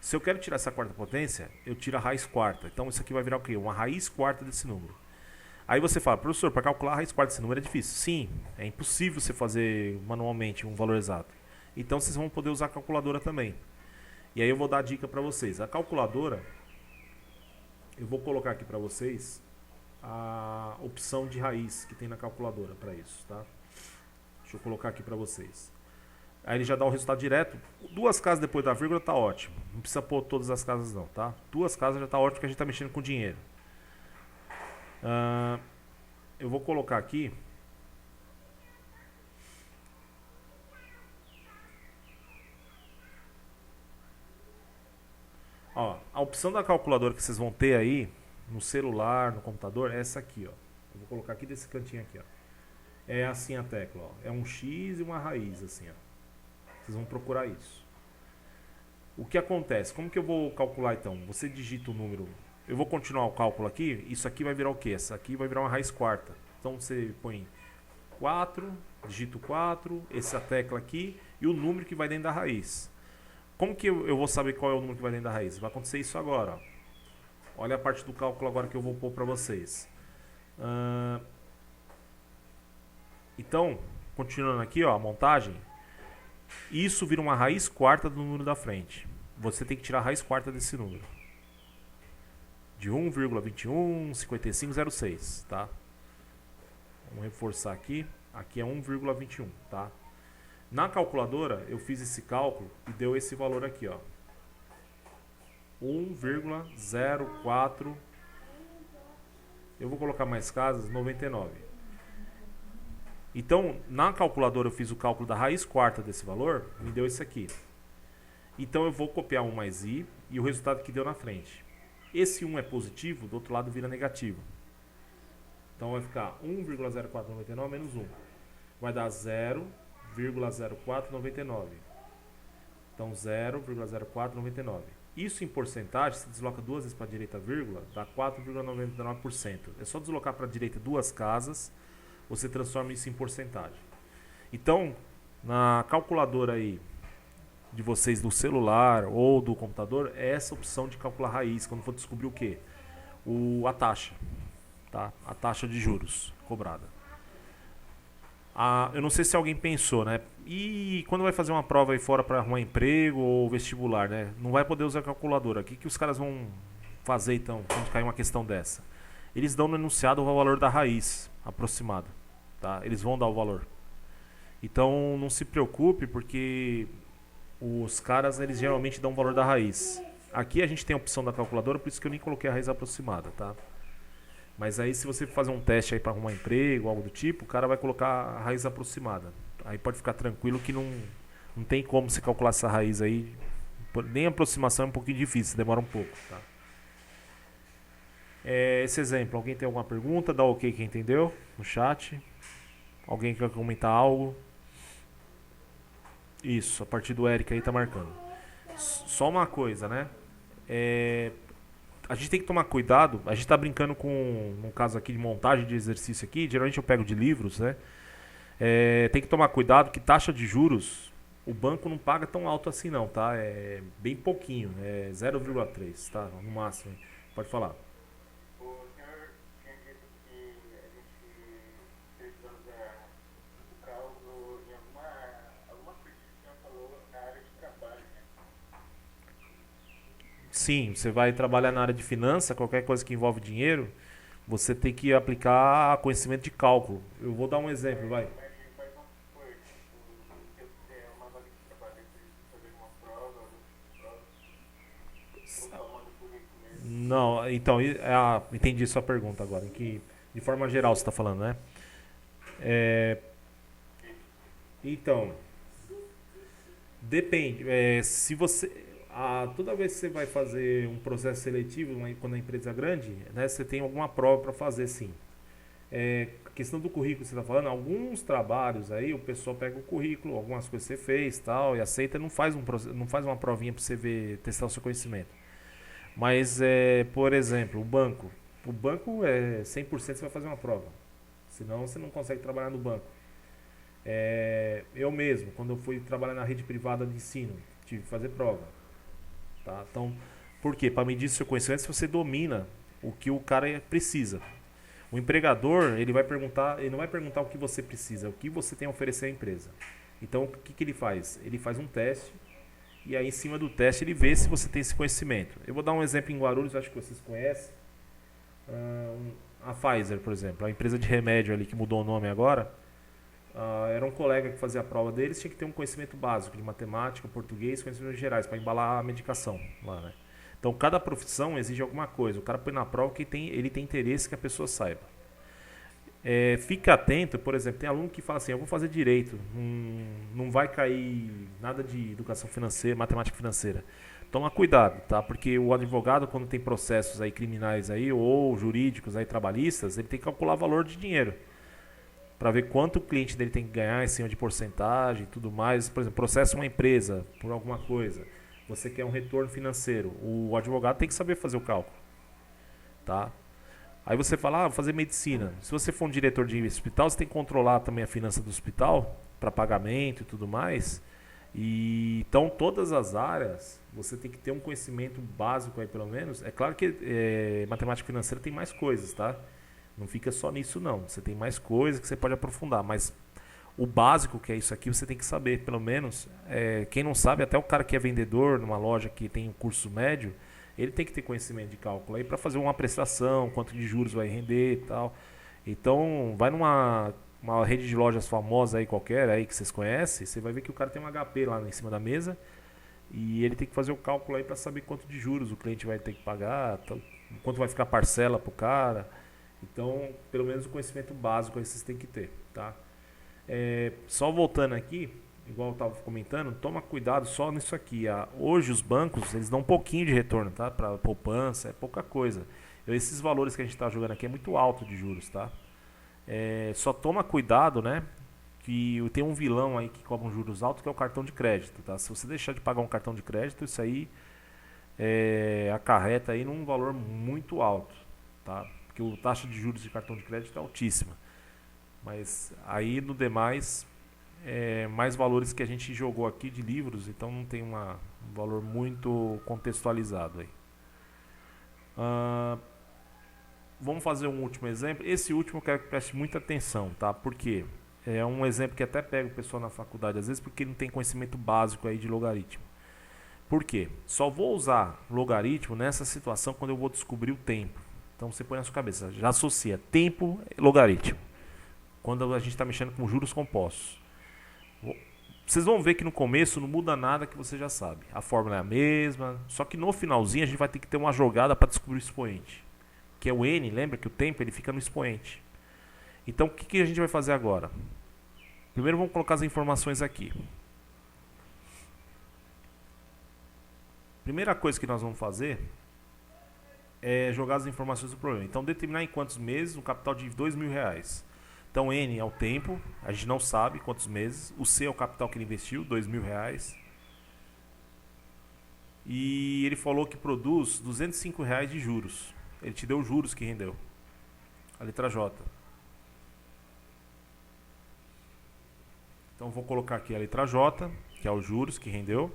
Speaker 1: Se eu quero tirar essa quarta potência, eu tiro a raiz quarta. Então isso aqui vai virar o quê? Uma raiz quarta desse número. Aí você fala, professor, para calcular a raiz quarta desse número é difícil. Sim, é impossível você fazer manualmente um valor exato. Então vocês vão poder usar a calculadora também. E aí eu vou dar a dica para vocês. A calculadora, eu vou colocar aqui para vocês a opção de raiz que tem na calculadora para isso, tá? Deixa eu colocar aqui para vocês. Aí ele já dá o resultado direto. 2 casas depois da vírgula tá ótimo. Não precisa pôr todas as casas não, tá? 2 casas já tá ótimo porque a gente tá mexendo com dinheiro. Eu vou colocar aqui A opção da calculadora que vocês vão ter aí, no celular, no computador, é essa aqui, ó. Eu vou colocar aqui desse cantinho aqui, ó. É assim a tecla, ó. É um X e uma raiz, assim, ó. Vocês vão procurar isso. O que acontece? Como que eu vou calcular, então? Você digita o número... Eu vou continuar o cálculo aqui. Isso aqui vai virar o quê? Essa aqui vai virar uma raiz quarta. Então você põe 4, digita o 4, essa tecla aqui e o número que vai dentro da raiz. Como que eu vou saber qual é o número que vai dentro da raiz? Vai acontecer isso agora, ó. Olha a parte do cálculo agora que eu vou pôr para vocês. Então, continuando aqui, ó, a montagem. Isso vira uma raiz quarta do número da frente. Você tem que tirar a raiz quarta desse número. De 1,215506, tá? Vamos reforçar aqui. Aqui é 1,21, tá? Na calculadora, eu fiz esse cálculo e deu esse valor aqui, ó. 1,04. Eu vou colocar mais casas, 99. Então, na calculadora eu fiz o cálculo da raiz quarta desse valor, me deu isso aqui. Então eu vou copiar 1 mais i e o resultado que deu na frente. Esse 1 é positivo, do outro lado vira negativo. Então vai ficar 1,0499 menos 1. Vai dar 0,0499. Então 0,0499. Isso em porcentagem, se desloca duas vezes para a direita, vírgula, dá 4,99%. É só deslocar para a direita duas casas, você transforma isso em porcentagem. Então, na calculadora aí de vocês do celular ou do computador, é essa opção de calcular raiz, quando for descobrir o quê? A taxa, tá? A taxa de juros cobrada. Eu não sei se alguém pensou, né? E quando vai fazer uma prova aí fora para arrumar emprego ou vestibular, né? Não vai poder usar calculadora. O que os caras vão fazer então, quando cair uma questão dessa? Eles dão no enunciado o valor da raiz aproximado, tá? Eles vão dar o valor. Então não se preocupe, porque os caras eles geralmente dão o valor da raiz. Aqui a gente tem a opção da calculadora, por isso que eu nem coloquei a raiz aproximada, tá? Mas aí se você fazer um teste aí para arrumar emprego, algo do tipo, o cara vai colocar a raiz aproximada. Aí pode ficar tranquilo que não tem como você calcular essa raiz aí. Nem a aproximação é um pouquinho difícil, demora um pouco, tá? Esse exemplo, alguém tem alguma pergunta? Dá ok quem entendeu no chat. Alguém quer comentar algo? Isso, a partir do Eric aí tá marcando. Só uma coisa, né? A gente tem que tomar cuidado. A gente tá brincando com, no caso aqui de montagem de exercício aqui, geralmente eu pego de livros, né? Tem que tomar cuidado que taxa de juros o banco não paga tão alto assim não, tá? É bem pouquinho, é 0,3, tá? No máximo. Pode falar.
Speaker 2: O senhor tinha dito que a gente precisa usar o cálculo em alguma coisa que o senhor falou na área de trabalho, né?
Speaker 1: Sim, você vai trabalhar na área de finança, qualquer coisa que envolve dinheiro, você tem que aplicar conhecimento de cálculo. Eu vou dar um exemplo, vai.
Speaker 2: Mas vamos supor, se eu fizer uma vaga de trabalho, eu preciso fazer uma prova, ou tomando currículo mesmo.
Speaker 1: Não, então, entendi sua pergunta agora. De forma geral você está falando, né? Então, depende. Se você, toda vez que você vai fazer um processo seletivo, quando a empresa é grande, né, você tem alguma prova para fazer, sim. A questão do currículo que você está falando, alguns trabalhos aí o pessoal pega o currículo, algumas coisas que você fez tal, e aceita, não faz uma provinha para você ver, testar o seu conhecimento. Mas, por exemplo, o banco é 100% você vai fazer uma prova, senão você não consegue trabalhar no banco. Eu mesmo, quando eu fui trabalhar na rede privada de ensino, tive que fazer prova, tá? Então, por quê? Para medir seu conhecimento, se você domina o que o cara precisa. O empregador, ele não vai perguntar o que você precisa, o que você tem a oferecer à empresa. Então, o que ele faz? Ele faz um teste e aí em cima do teste ele vê se você tem esse conhecimento. Eu vou dar um exemplo em Guarulhos, acho que vocês conhecem. A Pfizer, por exemplo, a empresa de remédio ali que mudou o nome agora. Era um colega que fazia a prova deles, tinha que ter um conhecimento básico de matemática, português, conhecimentos gerais para embalar a medicação lá, né? Então, cada profissão exige alguma coisa. O cara põe na prova que ele tem interesse que a pessoa saiba. Fica atento, por exemplo, tem aluno que fala assim, eu vou fazer direito, não vai cair nada de educação financeira, matemática financeira. Toma cuidado, tá? Porque o advogado, quando tem processos aí criminais aí, ou jurídicos aí, trabalhistas, ele tem que calcular valor de dinheiro para ver quanto o cliente dele tem que ganhar em cima de porcentagem e tudo mais. Por exemplo, processa uma empresa por alguma coisa, você quer um retorno financeiro, o advogado tem que saber fazer o cálculo, tá? Aí você fala, vou fazer medicina. Se você for um diretor de hospital, você tem que controlar também a finança do hospital para pagamento e tudo mais. E então todas as áreas você tem que ter um conhecimento básico aí pelo menos. É claro que matemática financeira tem mais coisas, tá? Não fica só nisso não. Você tem mais coisas que você pode aprofundar, mas o básico que é isso aqui você tem que saber, pelo menos. Quem não sabe, até o cara que é vendedor numa loja que tem um curso médio, ele tem que ter conhecimento de cálculo aí para fazer uma prestação, quanto de juros vai render e tal. Então, vai numa uma rede de lojas famosa aí qualquer aí que vocês conhecem, você vai ver que o cara tem um HP lá em cima da mesa e ele tem que fazer o cálculo aí para saber quanto de juros o cliente vai ter que pagar, quanto vai ficar a parcela pro cara. Então, pelo menos o conhecimento básico aí vocês têm que ter, tá? Só voltando aqui, igual eu estava comentando, toma cuidado só nisso aqui. Hoje os bancos eles dão um pouquinho de retorno, tá? Para poupança é pouca coisa. Esses valores que a gente está jogando aqui é muito alto de juros, tá? Só toma cuidado, né? Que tem um vilão aí que cobra um juros altos, que é o cartão de crédito, tá? Se você deixar de pagar um cartão de crédito, isso aí acarreta aí num valor muito alto, tá? Porque a taxa de juros de cartão de crédito é altíssima. Mas aí no demais, mais valores que a gente jogou aqui de livros, então não tem um valor muito contextualizado aí. Vamos fazer um último exemplo. Esse último eu quero que preste muita atenção, tá? Porque é um exemplo que até pega o pessoal na faculdade, às vezes porque não tem conhecimento básico aí de logaritmo. Por quê? Só vou usar logaritmo nessa situação quando eu vou descobrir o tempo. Então você põe na sua cabeça, já associa tempo e logaritmo. Quando a gente está mexendo com juros compostos. Vocês vão ver que no começo não muda nada que você já sabe. A fórmula é a mesma, só que no finalzinho a gente vai ter que ter uma jogada para descobrir o expoente. Que é o n, lembra que o tempo ele fica no expoente. Então o que a gente vai fazer agora? Primeiro vamos colocar as informações aqui. Primeira coisa que nós vamos fazer é jogar as informações do problema. Então determinar em quantos meses um capital de R$2.000. Então N é o tempo, a gente não sabe quantos meses. O C é o capital que ele investiu, R$2.000. E ele falou que produz R$205 de juros. Ele te deu os juros que rendeu. A letra J. Então vou colocar aqui a letra J, que é os juros que rendeu.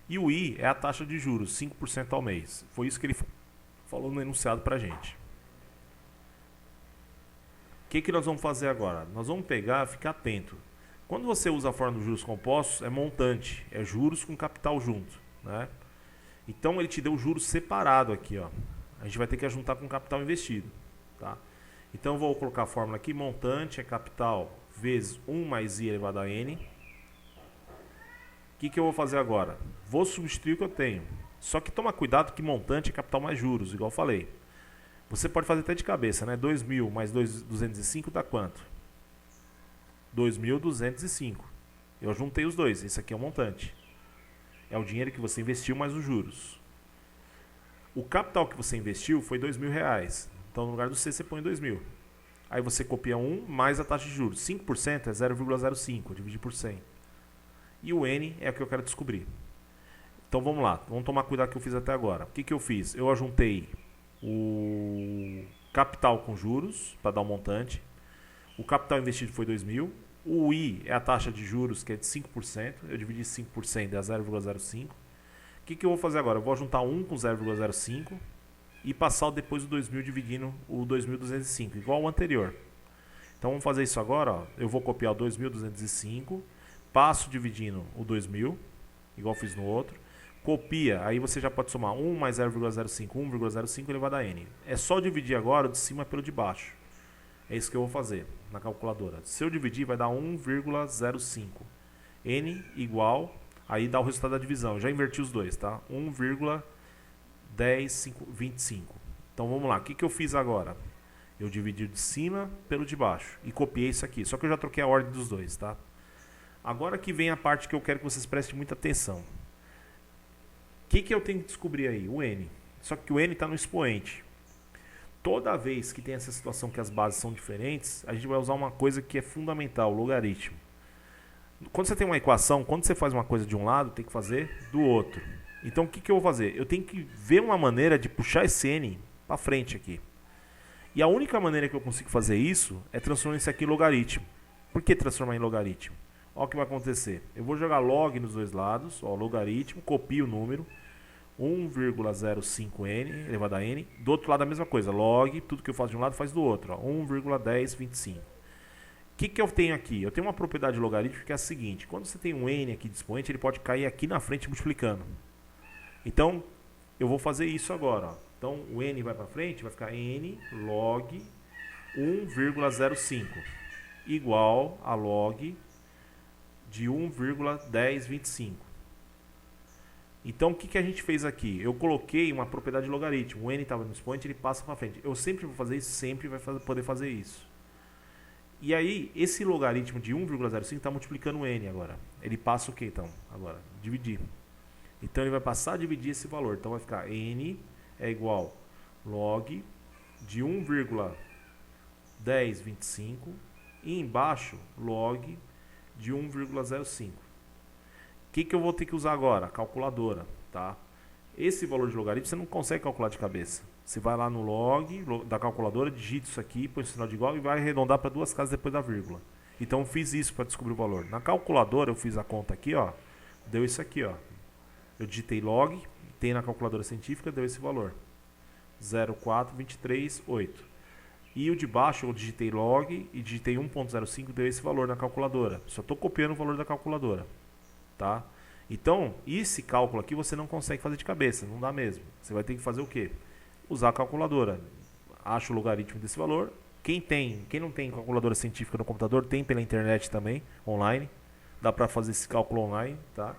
Speaker 1: E o I é a taxa de juros, 5% ao mês. Foi isso que ele falou no enunciado pra gente. O que nós vamos fazer agora? Nós vamos pegar, ficar atento. Quando você usa a fórmula dos juros compostos, é montante, é juros com capital junto, né? Então ele te deu juros separado aqui, ó. A gente vai ter que juntar com capital investido, tá? Então eu vou colocar a fórmula aqui, montante é capital vezes 1 mais I elevado a N. O que eu vou fazer agora? Vou substituir o que eu tenho. Só que toma cuidado que montante é capital mais juros, igual eu falei. Você pode fazer até de cabeça, né? 2.000 mais 205 dá quanto? 2.205. Eu juntei os dois. Esse aqui é o montante. É o dinheiro que você investiu mais os juros. O capital que você investiu foi R$2.000. Então no lugar do C você põe 2.000. Aí você copia 1 mais a taxa de juros. 5% é 0,05. Dividir por 100. E o N é o que eu quero descobrir. Então vamos lá. Vamos tomar cuidado com o que eu fiz até agora. O que eu fiz? Eu ajuntei o capital com juros para dar um montante. O capital investido foi 2.000. O I é a taxa de juros, que é de 5%. Eu dividi 5% dá 0,05. O que eu vou fazer agora? Eu vou juntar 1 com 0,05 e passar depois o 2.000 dividindo o 2.205, igual ao anterior. Então vamos fazer isso agora. Ó. Eu vou copiar o 2.205, passo dividindo o 2.000, igual fiz no outro. Copia, aí você já pode somar 1 mais 0,05, 1,05 elevado a N. É só dividir agora o de cima pelo de baixo. É isso que eu vou fazer na calculadora. Se eu dividir, vai dar 1,05. N igual, aí dá o resultado da divisão. Eu já inverti os dois, tá? 1,1025. Então vamos lá, o que eu fiz agora? Eu dividi o de cima pelo de baixo e copiei isso aqui. Só que eu já troquei a ordem dos dois, tá? Agora que vem a parte que eu quero que vocês prestem muita atenção. que eu tenho que descobrir aí? O N. Só que o N está no expoente. Toda vez que tem essa situação que as bases são diferentes, a gente vai usar uma coisa que é fundamental, o logaritmo. Quando você tem uma equação, quando você faz uma coisa de um lado, tem que fazer do outro. Então o que eu vou fazer? Eu tenho que ver uma maneira de puxar esse N para frente aqui. E a única maneira que eu consigo fazer isso é transformar isso aqui em logaritmo. Por que transformar em logaritmo? Olha o que vai acontecer. Eu vou jogar log nos dois lados, ó, logaritmo, copio o número, 1,05n elevado a n. Do outro lado a mesma coisa, log, tudo que eu faço de um lado faz do outro, 1,1025. O que eu tenho aqui? Eu tenho uma propriedade logarítmica que é a seguinte: quando você tem um n aqui de expoente, ele pode cair aqui na frente multiplicando. Então, eu vou fazer isso agora. Ó. Então, o n vai para frente, vai ficar n log 1,05 igual a log de 1,1025. Então, o que a gente fez aqui? Eu coloquei uma propriedade logaritmo. O n estava no expoente, ele passa para frente. Eu sempre vou fazer isso, sempre vai poder fazer isso. E aí, esse logaritmo de 1,05 está multiplicando o n agora. Ele passa o que então? Agora, dividir. Então, ele vai passar a dividir esse valor. Então, vai ficar n é igual log de 1,1025 e embaixo log de 1,05. O que eu vou ter que usar agora? A calculadora, tá? Esse valor de logaritmo você não consegue calcular de cabeça. Você vai lá no log da calculadora, digita isso aqui, põe o sinal de igual e vai arredondar para duas casas depois da vírgula. Então eu fiz isso para descobrir o valor. Na calculadora eu fiz a conta aqui, ó, deu isso aqui, ó. Eu digitei log, tem na calculadora científica, deu esse valor. 0,4238. E o de baixo eu digitei log e digitei 1,05, deu esse valor na calculadora. Só estou copiando o valor da calculadora. Tá? Então, esse cálculo aqui você não consegue fazer de cabeça, não dá mesmo. Você vai ter que fazer o quê? Usar a calculadora. Acha o logaritmo desse valor. Quem não tem calculadora científica no computador, tem pela internet também, online. Dá para fazer esse cálculo online, tá?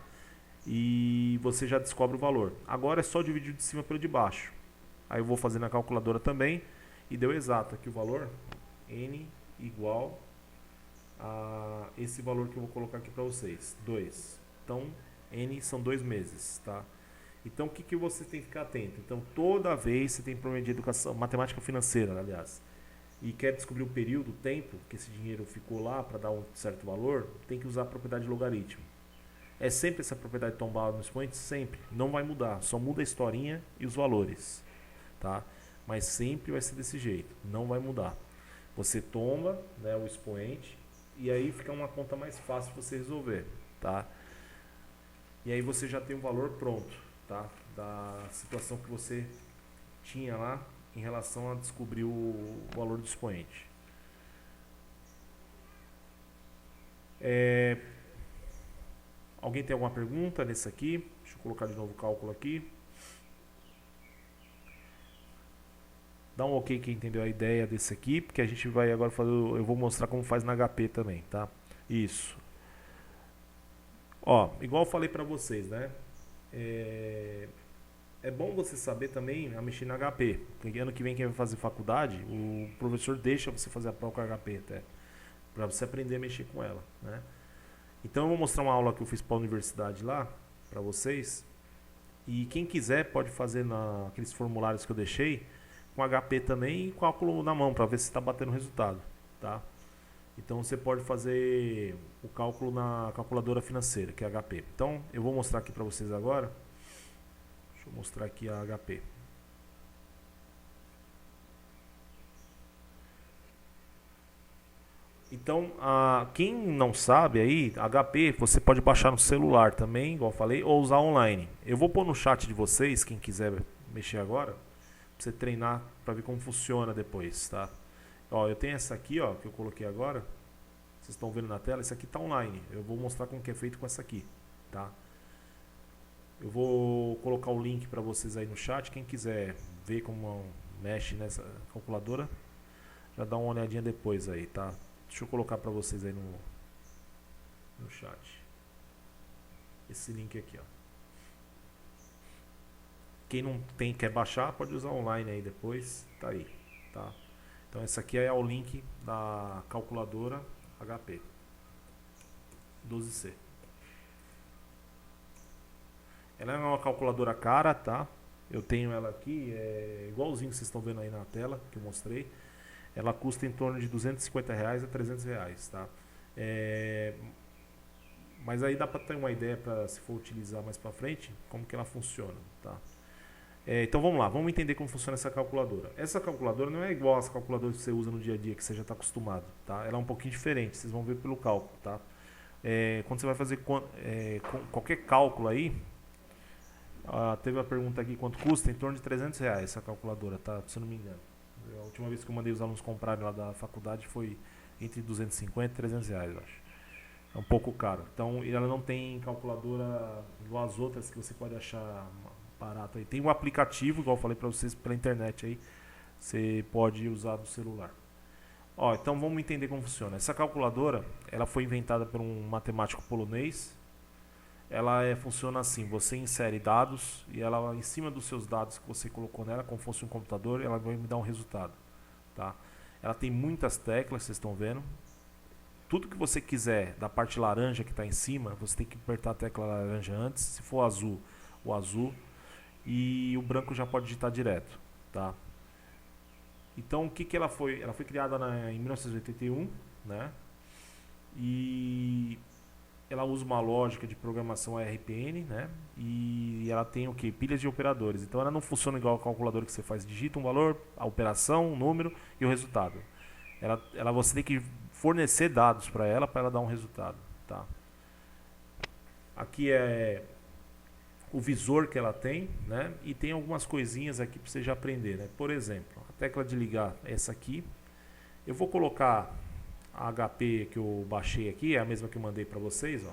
Speaker 1: E você já descobre o valor. Agora é só dividir de cima pelo de baixo. Aí eu vou fazer na calculadora também e deu exato aqui o valor, n igual a esse valor que eu vou colocar aqui para vocês, 2. Então, n são 2 meses, tá? Então, o que você tem que ficar atento? Então, toda vez que você tem problema de educação, matemática financeira, aliás, e quer descobrir o período, o tempo que esse dinheiro ficou lá para dar um certo valor, tem que usar a propriedade logaritmo. É sempre essa propriedade tombada no expoente? Sempre. Não vai mudar, só muda a historinha e os valores, tá? Mas sempre vai ser desse jeito, não vai mudar. Você tomba, né, o expoente e aí fica uma conta mais fácil de você resolver, tá? E aí você já tem o valor pronto, tá? Da situação que você tinha lá em relação a descobrir o valor do expoente. Alguém tem alguma pergunta nesse aqui? Deixa eu colocar de novo o cálculo aqui. Dá um ok quem entendeu a ideia desse aqui, porque a gente vai agora fazer, eu vou mostrar como faz na HP também, tá? Isso. Ó, igual eu falei pra vocês, né? É bom você saber também a mexer na HP, porque ano que vem quem vai fazer faculdade, o professor deixa você fazer a prova com a HP até, pra você aprender a mexer com ela, né? Então eu vou mostrar uma aula que eu fiz pra universidade lá, pra vocês, e quem quiser pode fazer naqueles formulários que eu deixei, com HP também e cálculo na mão, para ver se está batendo resultado, tá? Então você pode fazer o cálculo na calculadora financeira, que é a HP. Então eu vou mostrar aqui para vocês agora. Deixa eu mostrar aqui a HP. Então, quem não sabe aí, HP você pode baixar no celular também, igual eu falei, ou usar online. Eu vou pôr no chat de vocês, quem quiser mexer agora, pra você treinar para ver como funciona depois, tá? Ó, eu tenho essa aqui, ó, que eu coloquei agora. Vocês estão vendo na tela, essa aqui tá online. Eu vou mostrar como que é feito com essa aqui, tá? Eu vou colocar o link para vocês aí no chat. Quem quiser ver como mexe nessa calculadora, já dá uma olhadinha depois aí, tá? Deixa eu colocar para vocês aí no chat. Esse link aqui, ó. Quem não tem, quer baixar, pode usar online aí depois, tá aí, tá? Então esse aqui é o link da calculadora HP 12C. Ela é uma calculadora cara, tá? Eu tenho ela aqui, é igualzinho que vocês estão vendo aí na tela, que eu mostrei. Ela custa em torno de R$ 250 a R$ 300, tá? É, mas aí dá para ter uma ideia para se for utilizar mais para frente, como que ela funciona, tá? Então vamos lá, vamos entender como funciona essa calculadora. Essa calculadora não é igual às calculadoras que você usa no dia a dia, que você já está acostumado, tá? Ela é um pouquinho diferente, vocês vão ver pelo cálculo, tá? Quando você vai fazer qualquer cálculo aí, teve uma pergunta aqui, quanto custa? Em torno de R$ 300 essa calculadora, tá? Se eu não me engano. A última vez que eu mandei os alunos comprarem lá da faculdade foi entre 250 e R$ 300, eu acho. É um pouco caro. Então, ela não tem calculadora igual as outras que você pode achar barato aí. Tem um aplicativo, igual eu falei para vocês, pela internet aí. Você pode usar do celular. Então vamos entender como funciona. Essa calculadora, ela foi inventada por um matemático polonês. Ela funciona assim, você insere dados e ela, em cima dos seus dados que você colocou nela, como fosse um computador, ela vai me dar um resultado, tá? Ela tem muitas teclas, vocês estão vendo. Tudo que você quiser da parte laranja que está em cima, você tem que apertar a tecla laranja antes. Se for azul, o azul. E o branco já pode digitar direto, tá? Então, o que que ela foi? Ela foi criada em 1981, né? E ela usa uma lógica de programação RPN, né? E ela tem o que? Pilhas de operadores. Então, ela não funciona igual ao calculador que você faz. Digita um valor, a operação, o número e o resultado. Você tem que fornecer dados para ela dar um resultado, tá? Aqui é o visor que ela tem, né? E tem algumas coisinhas aqui para você já aprender, né? Por exemplo, a tecla de ligar é essa aqui. Eu vou colocar a HP que eu baixei aqui, é a mesma que eu mandei para vocês, ó.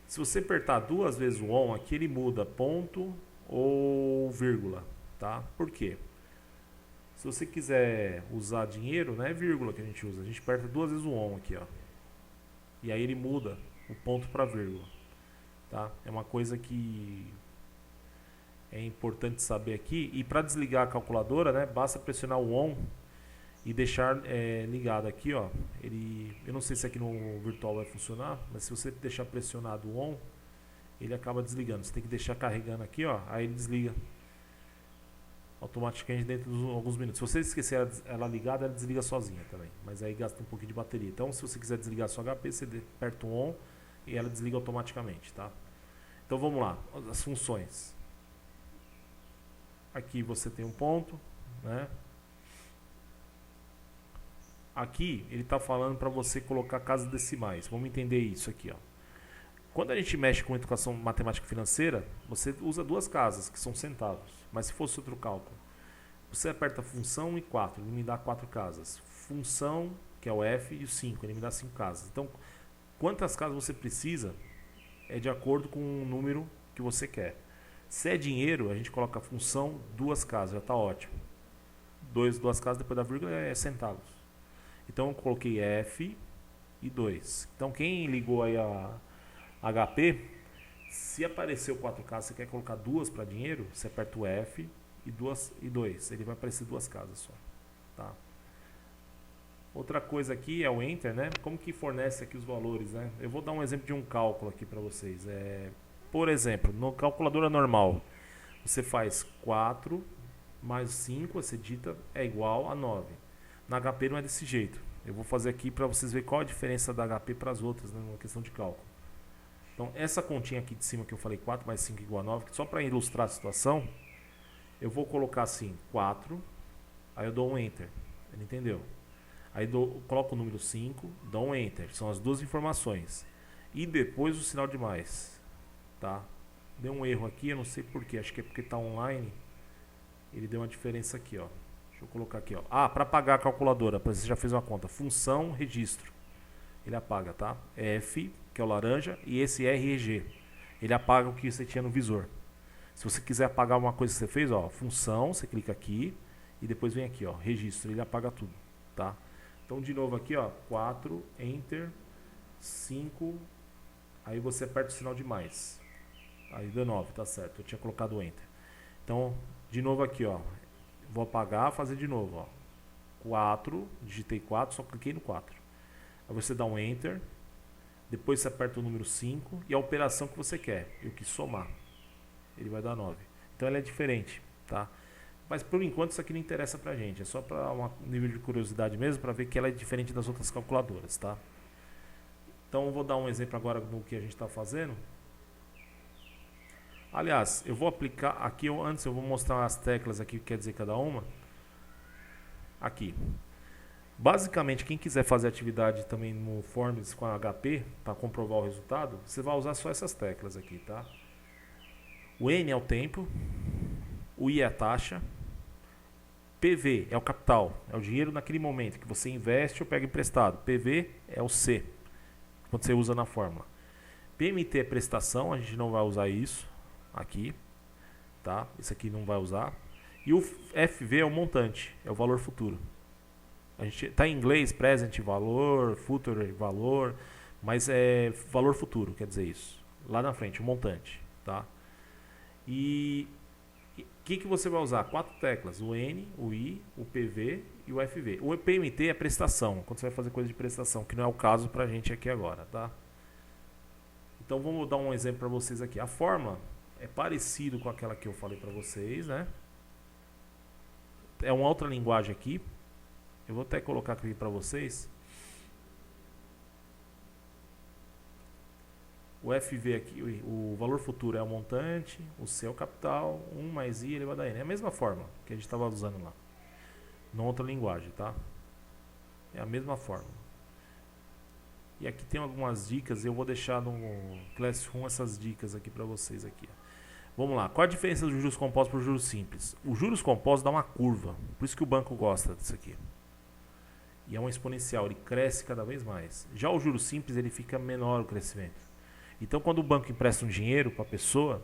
Speaker 1: Se você apertar duas vezes o ON aqui, ele muda ponto ou vírgula, tá? Por quê? Se você quiser usar dinheiro, não é vírgula que a gente usa. A gente aperta duas vezes o ON aqui, ó. E aí ele muda o ponto para vírgula, tá? É uma coisa que é importante saber aqui. E para desligar a calculadora, né, basta pressionar o ON e deixar ligado aqui, ó. Eu não sei se aqui no virtual vai funcionar, mas se você deixar pressionado o ON, ele acaba desligando. Você tem que deixar carregando aqui, ó. Aí ele desliga automaticamente dentro de alguns minutos. Se você esquecer ela ligada, ela desliga sozinha também. Mas aí gasta um pouquinho de bateria. Então, se você quiser desligar sua HP, você aperta o ON e ela desliga automaticamente, tá? Então vamos lá, as funções. Aqui você tem um ponto, né? Aqui ele está falando para você colocar casas decimais. Vamos entender isso aqui, ó. Quando a gente mexe com educação matemática financeira, você usa duas casas, que são centavos. Mas se fosse outro cálculo, você aperta função e 4, ele me dá 4 casas. Função, que é o F, e o 5, ele me dá 5 casas. Então, quantas casas você precisa é de acordo com o número que você quer. Se é dinheiro, a gente coloca a função duas casas, já está ótimo. Duas casas depois da vírgula é centavos. Então eu coloquei F e 2. Então quem ligou aí a HP, se apareceu 4 casas, você quer colocar duas para dinheiro, você aperta o F e 2. Ele vai aparecer duas casas só, tá? Outra coisa aqui é o Enter, né? Como que fornece aqui os valores, né? Eu vou dar um exemplo de um cálculo aqui para vocês. Por exemplo, no calculadora normal, você faz 4 mais 5, você digita, é igual a 9. Na HP não é desse jeito. Eu vou fazer aqui para vocês verem qual a diferença da HP para as outras, né, numa questão de cálculo. Então, essa continha aqui de cima que eu falei, 4 mais 5 igual a 9, só para ilustrar a situação, eu vou colocar assim, 4, aí eu dou um Enter. Ele entendeu? Aí coloco o número 5, dou um Enter. São as duas informações. E depois o sinal de mais. Tá? Deu um erro aqui, eu não sei porquê. Acho que é porque está online. Ele deu uma diferença aqui, ó. Deixa eu colocar aqui, ó. Para pagar a calculadora, você já fez uma conta. Função, registro. Ele apaga, tá? F, que é o laranja, e esse REG. Ele apaga o que você tinha no visor. Se você quiser apagar uma coisa que você fez, ó, função, você clica aqui e depois vem aqui, ó, registro. Ele apaga tudo, tá? Então, de novo aqui, ó, 4, Enter, 5, aí você aperta o sinal de mais. Aí deu 9, tá certo, eu tinha colocado o Enter. Então, de novo aqui, ó, vou apagar, fazer de novo, ó. 4, digitei 4, só cliquei no 4. Aí você dá um Enter, Depois você aperta o número 5 e a operação que você quer. Eu quis somar. Ele vai dar 9. Então ela é diferente, tá? Mas por enquanto isso aqui não interessa pra gente. É só para um nível de curiosidade mesmo, para ver que ela é diferente das outras calculadoras, tá? Então eu vou dar um exemplo agora do que a gente está fazendo. Aliás, eu vou aplicar aqui, antes eu vou mostrar as teclas aqui, que quer dizer cada uma. Aqui. Basicamente, quem quiser fazer atividade também no Forms com a HP, para comprovar o resultado, você vai usar só essas teclas aqui, tá? O N é o tempo, o I é a taxa, PV é o capital, é o dinheiro naquele momento que você investe ou pega emprestado. PV é o C, quando você usa na fórmula. PMT é prestação, a gente não vai usar isso aqui, tá? Isso aqui não vai usar. E o FV é o montante, é o valor futuro. A gente tá em inglês, present valor, future valor, mas é valor futuro, quer dizer isso. Lá na frente, o montante, tá? E o que você vai usar? 4 teclas, o N, o I, o PV e o FV. O PMT é prestação, quando você vai fazer coisa de prestação, que não é o caso pra gente aqui agora, tá? Então vamos dar um exemplo para vocês aqui. A forma é parecido com aquela que eu falei para vocês, né? É uma outra linguagem aqui. Eu vou até colocar aqui para vocês. O FV aqui, o valor futuro é o montante, o C é o capital, 1 mais I elevado a N. É a mesma forma que a gente estava usando lá. Numa outra linguagem, tá? É a mesma forma. E aqui tem algumas dicas, eu vou deixar no Classroom essas dicas aqui para vocês aqui. Vamos lá, qual a diferença dos juros compostos para os juros simples? Os juros compostos dá uma curva, por isso que o banco gosta disso aqui. E é um exponencial, ele cresce cada vez mais. Já o juros simples, ele fica menor o crescimento. Então quando o banco empresta um dinheiro para a pessoa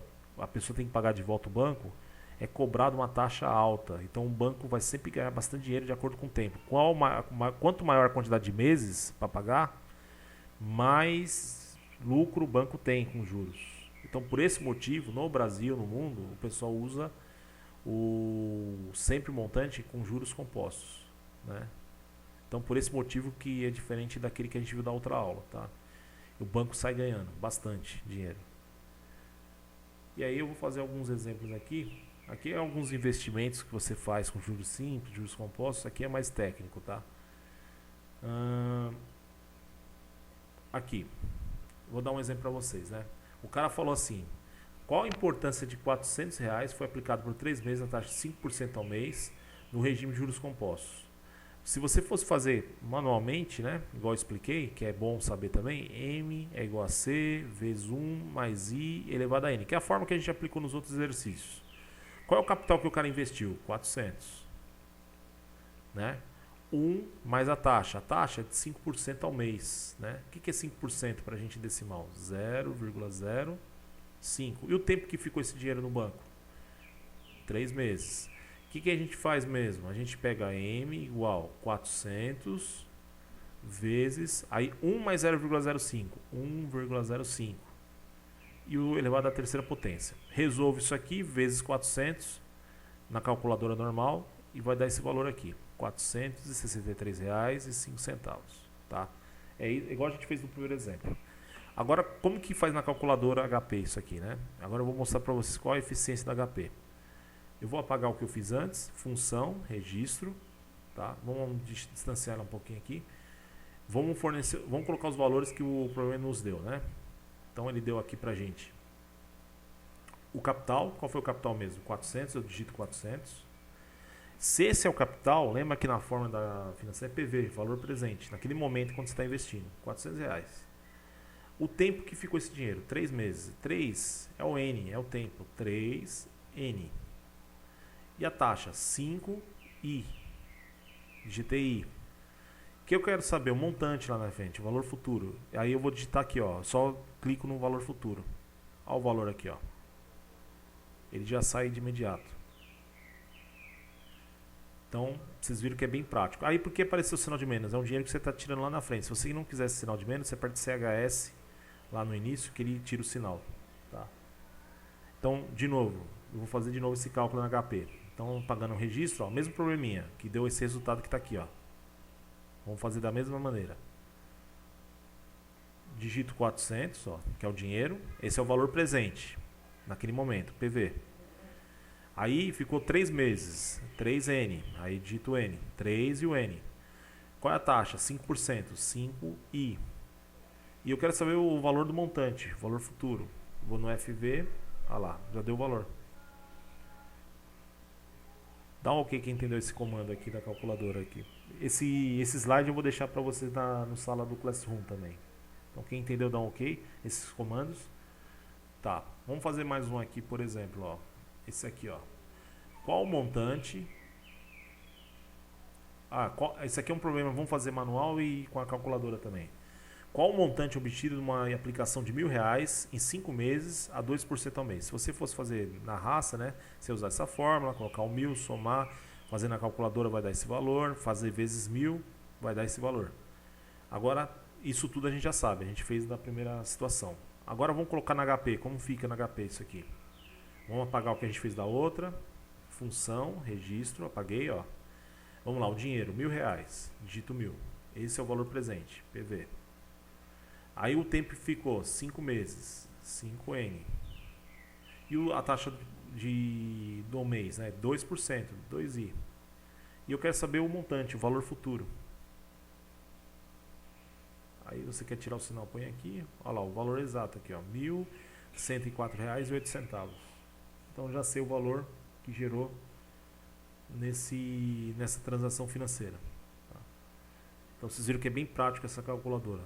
Speaker 1: tem que pagar de volta o banco, é cobrado uma taxa alta. Então o banco vai sempre ganhar bastante dinheiro de acordo com o tempo. Quanto maior a quantidade de meses para pagar, mais lucro o banco tem com juros. Então, por esse motivo, no Brasil, no mundo, o pessoal usa o sempre montante com juros compostos, né? Então, por esse motivo que é diferente daquele que a gente viu da outra aula, tá? O banco sai ganhando bastante dinheiro. E aí eu vou fazer alguns exemplos aqui. Aqui é alguns investimentos que você faz com juros simples, juros compostos. Aqui é mais técnico, tá? Aqui, vou dar um exemplo para vocês, né? O cara falou assim: qual a importância de R$ 400 foi aplicado por 3 meses a taxa de 5% ao mês no regime de juros compostos? Se você fosse fazer manualmente, né, igual eu expliquei, que é bom saber também, M é igual a C vezes 1 mais I elevado a N, que é a forma que a gente aplicou nos outros exercícios. Qual é o capital que o cara investiu? 400, né? 1 mais a taxa é de 5% ao mês, né? O que é 5% para a gente decimal? 0,05. E o tempo que ficou esse dinheiro no banco? 3 meses. O que a gente faz mesmo? A gente pega M igual 400 vezes, aí 1 mais 0,05, 1,05. E o elevado à terceira potência. Resolve isso aqui, vezes 400, na calculadora normal, e vai dar esse valor aqui. R$ 463,05, tá? É igual a gente fez no primeiro exemplo. Agora, como que faz na calculadora HP isso aqui, né? Agora eu vou mostrar para vocês qual a eficiência da HP. Eu vou apagar o que eu fiz antes, função, registro, tá? Vamos distanciar ela um pouquinho aqui. Vamos colocar os valores que o programa nos deu, né? Então ele deu aqui pra gente o capital. Qual foi o capital mesmo? 400, eu digito 400. Se esse é o capital, lembra que na fórmula da financeira é PV, valor presente, naquele momento quando você está investindo, R$ 400. O tempo que ficou esse dinheiro, 3 meses. 3 é o N, é o tempo, 3N. E a taxa, 5I, digitei I. O que eu quero saber? O montante lá na frente, o valor futuro. Aí eu vou digitar aqui, ó, só clico no valor futuro. Olha o valor aqui, ó. Ele já sai de imediato. Então, vocês viram que é bem prático. Aí, por que apareceu o sinal de menos? É um dinheiro que você está tirando lá na frente. Se você não quiser esse sinal de menos, você aperte CHS lá no início, que ele tira o sinal. Tá? Então, de novo, eu vou fazer de novo esse cálculo na HP. Então, pagando o registro, ó, mesmo probleminha, que deu esse resultado que está aqui. Ó. Vamos fazer da mesma maneira. digito 400, ó, que é o dinheiro. Esse é o valor presente, naquele momento, PV. Aí ficou 3 meses, 3N, aí digito N, 3 e o N. Qual é a taxa? 5%, 5I. E eu quero saber o valor do montante, valor futuro. Vou no FV, ah lá, já deu o valor. Dá um OK quem entendeu esse comando aqui da calculadora aqui. Esse slide eu vou deixar para vocês no sala do Classroom também. Então quem entendeu dá um OK, esses comandos. Tá, vamos fazer mais um aqui, por exemplo, ó. Esse aqui, ó. Qual o montante? Esse aqui é um problema, vamos fazer manual e com a calculadora também. Qual o montante obtido numa aplicação de R$1.000 em 5 meses a 2% ao mês? Se você fosse fazer na raça, né, você usar essa fórmula, colocar o 1.000, somar, fazer na calculadora vai dar esse valor, fazer vezes 1.000 vai dar esse valor. Agora, isso tudo a gente já sabe, a gente fez na primeira situação. Agora vamos colocar na HP, como fica na HP isso aqui? Vamos apagar o que a gente fez da outra, função, registro, apaguei, ó. Vamos lá, o dinheiro, R$1.000, digito 1.000. Esse é o valor presente, PV. Aí o tempo ficou 5 meses, 5N. E a taxa do mês, né? 2%, 2I. E eu quero saber o montante, o valor futuro. Aí você quer tirar o sinal, põe aqui. Olha lá, o valor exato aqui, ó, R$1.104,08. Então já sei o valor que gerou nessa transação financeira. Tá? Então vocês viram que é bem prático essa calculadora.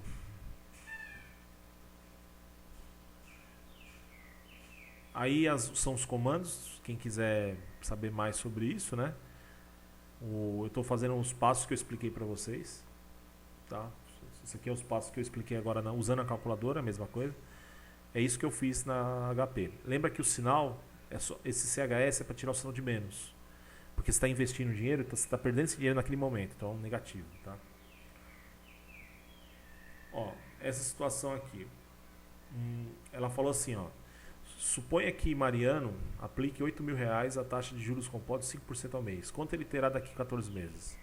Speaker 1: Aí são os comandos, quem quiser saber mais sobre isso, né? Eu estou fazendo os passos que eu expliquei para vocês. Tá? Esse aqui é os passos que eu expliquei agora usando a calculadora, a mesma coisa. É isso que eu fiz na HP. Lembra que o sinal, esse CHS é para tirar o sinal de menos. Porque você está investindo dinheiro, então você está perdendo esse dinheiro naquele momento, então negativo. Tá? Ó, essa situação aqui, ela falou assim, ó. Suponha que Mariano aplique R$8.000 a taxa de juros compostos 5% ao mês. Quanto ele terá daqui a 14 meses?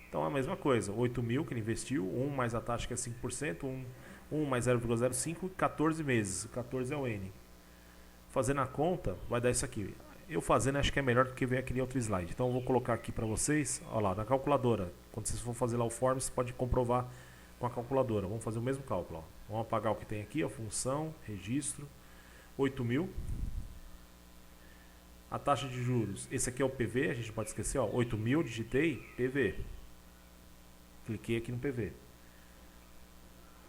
Speaker 1: Então é a mesma coisa, 8.000 que ele investiu, 1 mais a taxa que é 5%, 1 mais 0,05 e 14 meses. 14 é o N. Fazendo a conta, vai dar isso aqui. Eu fazendo acho que é melhor do que ver aquele outro slide. Então eu vou colocar aqui para vocês, olha lá, na calculadora. Quando vocês for fazer lá o form, você pode comprovar com a calculadora. Vamos fazer o mesmo cálculo. Ó. Vamos apagar o que tem aqui, a função, registro. 8.000. A taxa de juros, esse aqui é o PV, a gente pode esquecer, ó, 8.000, digitei, PV. Cliquei aqui no PV.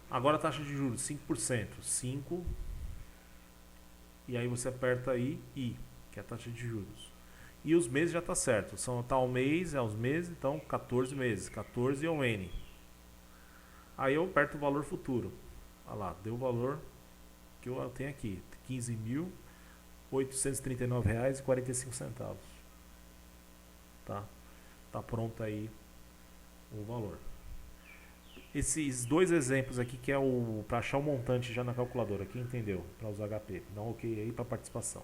Speaker 1: Agora a taxa de juros, 5%, 5. E aí você aperta aí, I, que é a taxa de juros. E os meses já está certo, são tal mês, é os meses, então 14 meses, 14 é o N. Aí eu aperto o valor futuro. Olha lá, deu o valor que eu tenho aqui, R$15.839,45. Tá? Tá pronto aí o valor. Esses dois exemplos aqui que é para achar o montante já na calculadora, quem entendeu? Para usar HP, dá um OK aí para participação.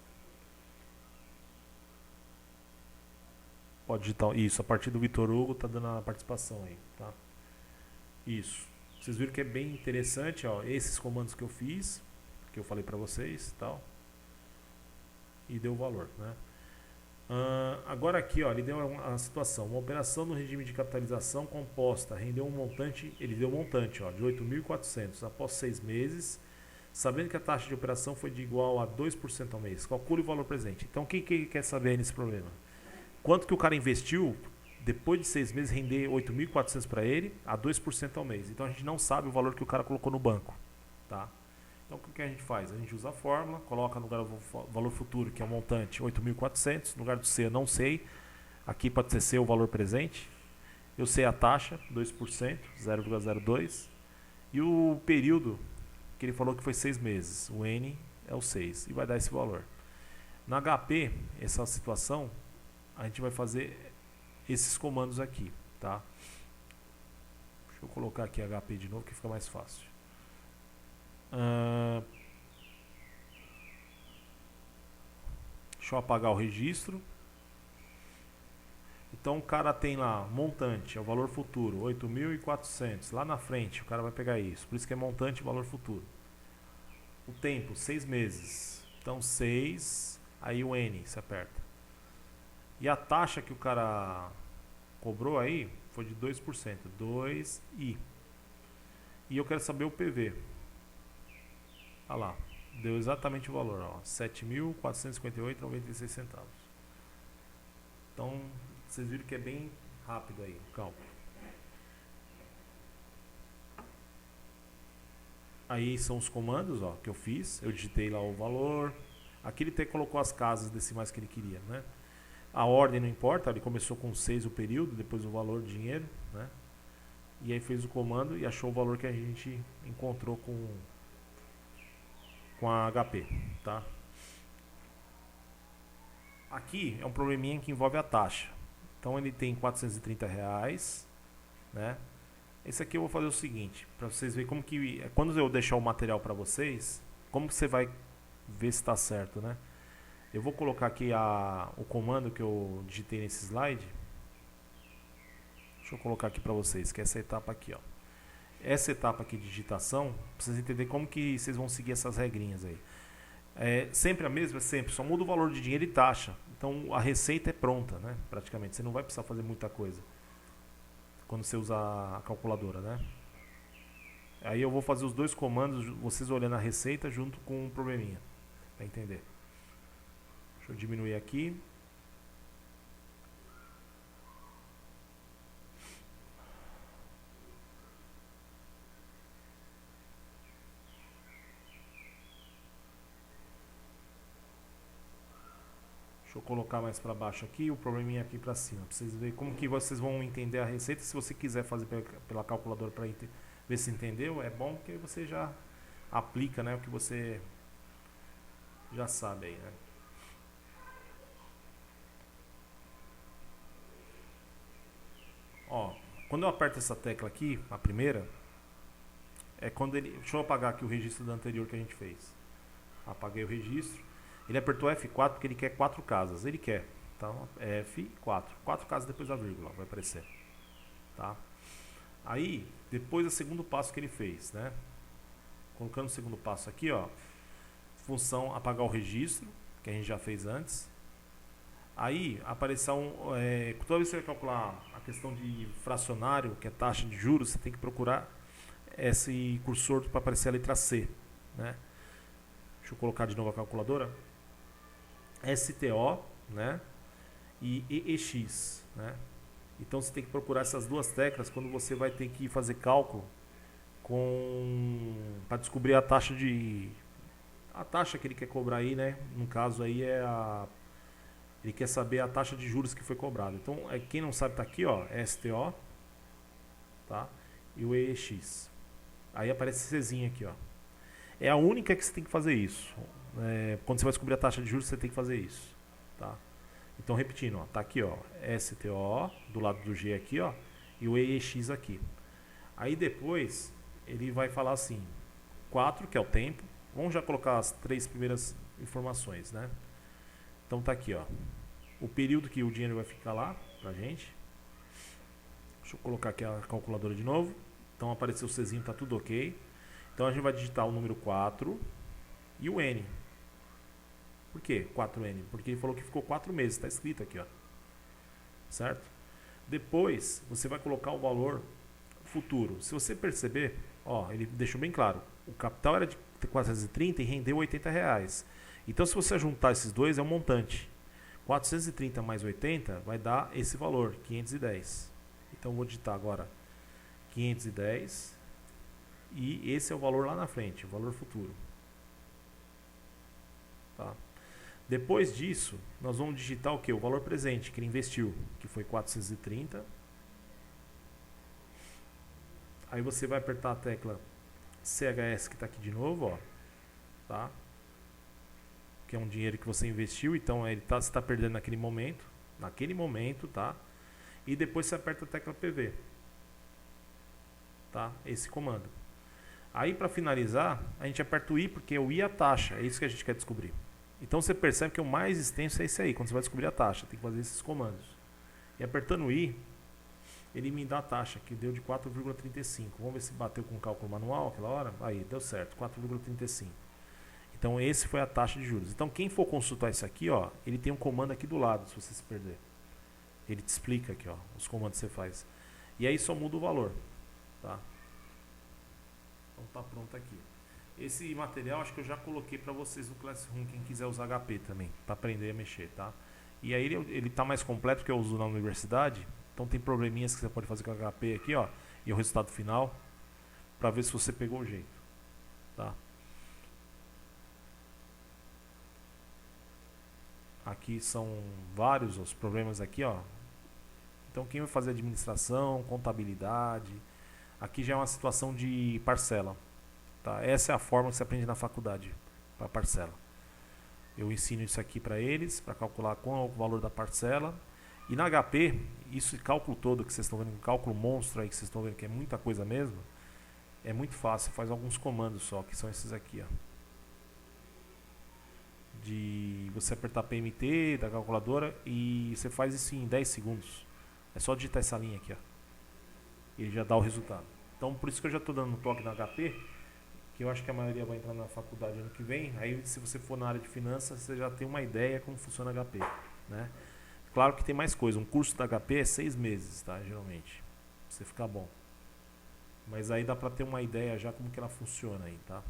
Speaker 1: Pode digitar isso, a partir do Vitor Hugo tá dando a participação aí, tá? Isso. Vocês viram que é bem interessante, ó, esses comandos que eu fiz, que eu falei para vocês, tal, e deu o valor, né? Agora aqui, ó, ele deu a situação, uma operação no regime de capitalização composta rendeu um montante, ele deu um montante, ó, de 8.400 após 6 meses, sabendo que a taxa de operação foi de igual a 2% ao mês. Calcule o valor presente. Então, o que ele quer saber nesse problema? Quanto que o cara investiu depois de 6 meses render 8.400 para ele a 2% ao mês. Então a gente não sabe o valor que o cara colocou no banco, tá? Então o que a gente faz? A gente usa a fórmula, coloca no lugar do valor futuro, que é o montante 8.400, no lugar do C eu não sei, aqui pode ser C o valor presente, eu sei a taxa, 2%, 0,02, e o período que ele falou que foi 6 meses, o N é o 6, e vai dar esse valor. Na HP, essa situação, a gente vai fazer esses comandos aqui, tá? Deixa eu colocar aqui HP de novo que fica mais fácil. Deixa eu apagar o registro. Então o cara tem lá montante, é o valor futuro, 8.400. Lá na frente o cara vai pegar isso. Por isso que é montante e valor futuro. O tempo, 6 meses. Então 6, aí o N, você aperta. E a taxa que o cara cobrou aí foi de 2%, 2i. E eu quero saber o PV. Olha lá, deu exatamente o valor, ó, 7.458,96 centavos. Então, vocês viram que é bem rápido aí o cálculo. Aí são os comandos, ó, que eu fiz. Eu digitei lá o valor. Aqui ele até colocou as casas decimais que ele queria, né? A ordem não importa, ele começou com 6 o período, depois o valor de dinheiro, né? E aí fez o comando e achou o valor que a gente encontrou com a HP, tá? Aqui é um probleminha que envolve a taxa. Então ele tem R$430, né? Esse aqui eu vou fazer o seguinte, para vocês verem como que, quando eu deixar o material para vocês, como que você vai ver se está certo, né? Eu vou colocar aqui o comando que eu digitei nesse slide. Deixa eu colocar aqui para vocês, que é essa etapa aqui, ó. Essa etapa aqui de digitação, para vocês entenderem como que vocês vão seguir essas regrinhas aí. É sempre a mesma? Sempre, só muda o valor de dinheiro e taxa. Então a receita é pronta, né? Praticamente, você não vai precisar fazer muita coisa quando você usa a calculadora, né? Aí eu vou fazer os dois comandos, vocês olhando a receita junto com o probleminha, para entender. Deixa eu diminuir aqui. Deixa eu colocar mais para baixo aqui, o probleminha aqui para cima, para vocês verem como que vocês vão entender a receita. Se você quiser fazer pela calculadora para ver se entendeu, é bom porque você já aplica, né, o que você já sabe aí, né? Ó, quando eu aperto essa tecla aqui, a primeira, é quando ele... Deixa eu apagar aqui o registro do anterior que a gente fez. Apaguei o registro. Ele apertou F4 porque ele quer 4 casas. Ele quer. Então, F4. 4 casas depois da vírgula vai aparecer. Tá? Aí, depois do segundo passo que ele fez, né? Colocando o segundo passo aqui, ó. Função apagar o registro, que a gente já fez antes. Aí, aparecer toda vez que você vai calcular a questão de fracionário, que é taxa de juros, você tem que procurar esse cursor para aparecer a letra C, né? Deixa eu colocar de novo a calculadora. STO, né? E EEX, né? Então você tem que procurar essas duas teclas quando você vai ter que fazer cálculo para descobrir a taxa que ele quer cobrar aí, né? No caso aí ele quer saber a taxa de juros que foi cobrada. Então, quem não sabe tá aqui, ó, STO, tá? E o EEX. Aí aparece esse Czinho aqui, ó. É a única que você tem que fazer isso. Quando você vai descobrir a taxa de juros, você tem que fazer isso, tá? Então, repetindo, ó, tá aqui, ó, STO do lado do G aqui, ó, e o EEX aqui. Aí depois ele vai falar assim, 4, que é o tempo. Vamos já colocar as 3 primeiras informações, né? Então tá aqui, ó, o período que o dinheiro vai ficar lá pra gente. Deixa eu colocar aqui a calculadora de novo. Então apareceu o Czinho, tá tudo ok. Então a gente vai digitar o número 4 e o N. Por que 4N? Porque ele falou que ficou 4 meses, está escrito aqui, ó. Certo? Depois você vai colocar o valor futuro. Se você perceber, ó, ele deixou bem claro. O capital era de 430 e rendeu R$80. Então se você juntar esses dois é um montante. 430 mais 80 vai dar esse valor, 510. Então eu vou digitar agora 510 e esse é o valor lá na frente, o valor futuro. Tá? Depois disso, nós vamos digitar o que? O valor presente que ele investiu, que foi 430. Aí você vai apertar a tecla CHS que está aqui de novo, ó, tá? Que é um dinheiro que você investiu, então você está perdendo naquele momento, tá? E depois você aperta a tecla PV, tá? Esse comando. Aí para finalizar, a gente aperta o I, porque o I é a taxa, é isso que a gente quer descobrir. Então você percebe que o mais extenso é esse aí, quando você vai descobrir a taxa, tem que fazer esses comandos. E apertando o I, ele me dá a taxa, que deu de 4,35. Vamos ver se bateu com o cálculo manual aquela hora. Aí, deu certo, 4,35. Então, esse foi a taxa de juros. Então, quem for consultar isso aqui, ó, ele tem um comando aqui do lado, se você se perder. Ele te explica aqui, ó, os comandos que você faz. E aí só muda o valor, tá? Então tá pronto aqui. Esse material acho que eu já coloquei para vocês no Classroom, quem quiser usar HP também, para aprender a mexer, tá? E aí ele tá mais completo que eu uso na universidade, então tem probleminhas que você pode fazer com o HP aqui, ó, e o resultado final, para ver se você pegou o jeito, tá? Aqui são vários os problemas aqui, ó. Então quem vai fazer administração, contabilidade, aqui já é uma situação de parcela, tá? Essa é a forma que você aprende na faculdade, para parcela. Eu ensino isso aqui para eles, para calcular qual é o valor da parcela. E na HP, esse cálculo todo que vocês estão vendo, um cálculo monstro aí que vocês estão vendo que é muita coisa mesmo, é muito fácil, faz alguns comandos só, que são esses aqui, ó. De você apertar PMT da calculadora e você faz isso em 10 segundos. É só digitar essa linha aqui, ó. Ele já dá o resultado. Então por isso que eu já estou dando um toque na HP, que eu acho que a maioria vai entrar na faculdade ano que vem. Aí se você for na área de finanças, você já tem uma ideia como funciona a HP, né? Claro que tem mais coisa. Um curso da HP é 6 meses, tá? Geralmente. Pra você ficar bom. Mas aí dá pra ter uma ideia já como que ela funciona aí, tá?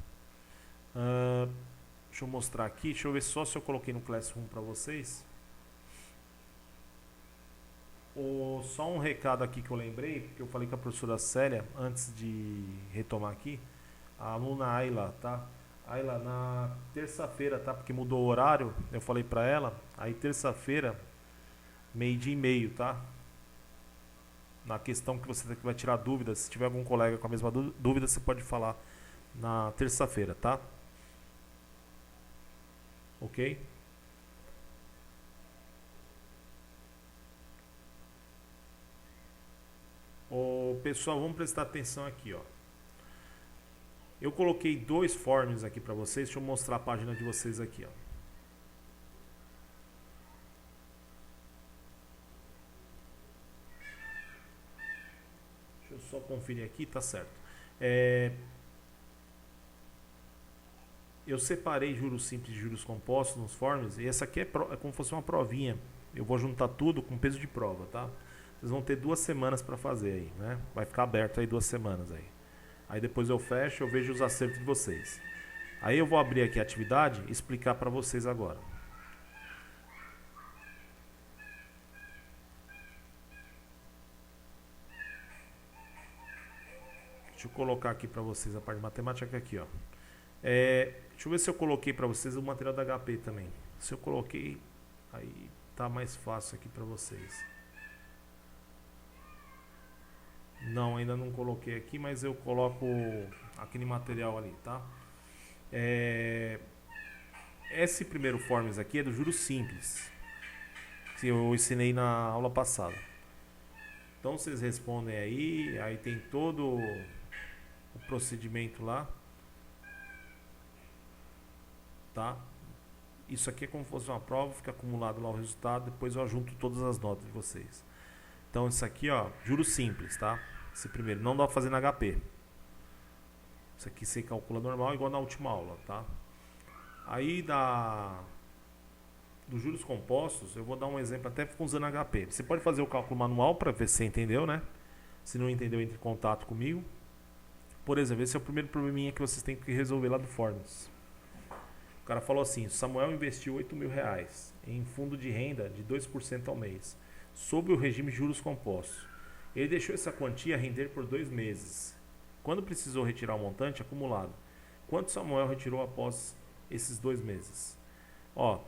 Speaker 1: Deixa eu mostrar aqui. Deixa eu ver só se eu coloquei no Classroom pra vocês. Só um recado aqui que eu lembrei, porque eu falei com a professora Célia antes de retomar aqui. A aluna Ayla, tá? Ayla, na terça-feira, tá? Porque mudou o horário, eu falei pra ela. Aí terça-feira, meio-dia e meio, tá? Na questão que você vai tirar dúvidas, se tiver algum colega com a mesma dúvida, você pode falar na terça-feira, tá? Ok? Pessoal, vamos prestar atenção aqui, ó. Eu coloquei 2 forms aqui para vocês. Deixa eu mostrar a página de vocês aqui, ó. Deixa eu só conferir aqui, tá certo. Eu separei juros simples e juros compostos nos forms. E essa aqui é como se fosse uma provinha. Eu vou juntar tudo com peso de prova, tá? Vocês vão ter 2 semanas para fazer aí, né? Vai ficar aberto aí 2 semanas aí. Aí depois eu fecho, eu vejo os acertos de vocês. Aí eu vou abrir aqui a atividade e explicar para vocês agora. Deixa eu colocar aqui para vocês a parte de matemática aqui, ó. Deixa eu ver se eu coloquei para vocês o material da HP também. Se eu coloquei, aí tá mais fácil aqui para vocês. Não, ainda não coloquei aqui, mas eu coloco aquele material ali, tá? Esse primeiro forms aqui é do juros simples, que eu ensinei na aula passada. Então vocês respondem aí tem todo o procedimento lá, tá? Isso aqui é como se fosse uma prova, fica acumulado lá o resultado, depois eu junto todas as notas de vocês. Então isso aqui, ó, juros simples, tá? Esse primeiro, não dá pra fazer na HP. Isso aqui você calcula normal, igual na última aula, tá? Aí dos juros compostos, eu vou dar um exemplo até usando HP. Você pode fazer o cálculo manual para ver se você entendeu, né? Se não entendeu, entre em contato comigo. Por exemplo, esse é o primeiro probleminha que vocês têm que resolver lá do Forms. O cara falou assim: Samuel investiu R$8.000 em fundo de renda de 2% ao mês, sob o regime de juros compostos. Ele deixou essa quantia render por 2 meses. Quando precisou retirar o montante acumulado, quanto Samuel retirou após esses 2 meses? Ó,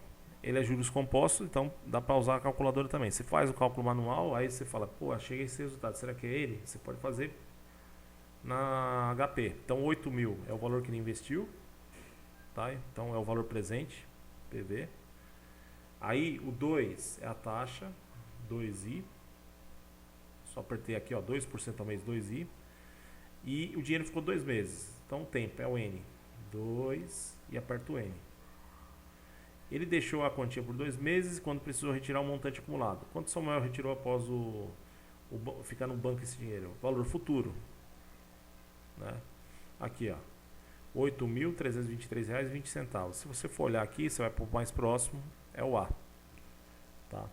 Speaker 1: ele é juros compostos, então dá para usar a calculadora também. Você faz o cálculo manual, aí você fala, pô, achei esse resultado, será que é ele? Você pode fazer na HP. Então 8.000 é o valor que ele investiu, tá? Então é o valor presente, PV. Aí o 2 é a taxa, 2i. Só apertei aqui, ó, 2% ao mês, 2i. E o dinheiro ficou 2 meses. Então o tempo é o N. 2 e aperto o N. Ele deixou a quantia por 2 meses quando precisou retirar o montante acumulado. Quanto Samuel retirou após ficar no banco esse dinheiro? Valor futuro. Né? Aqui, ó. R$ 8.323,20. Se você for olhar aqui, você vai para o mais próximo, é o A. Tá?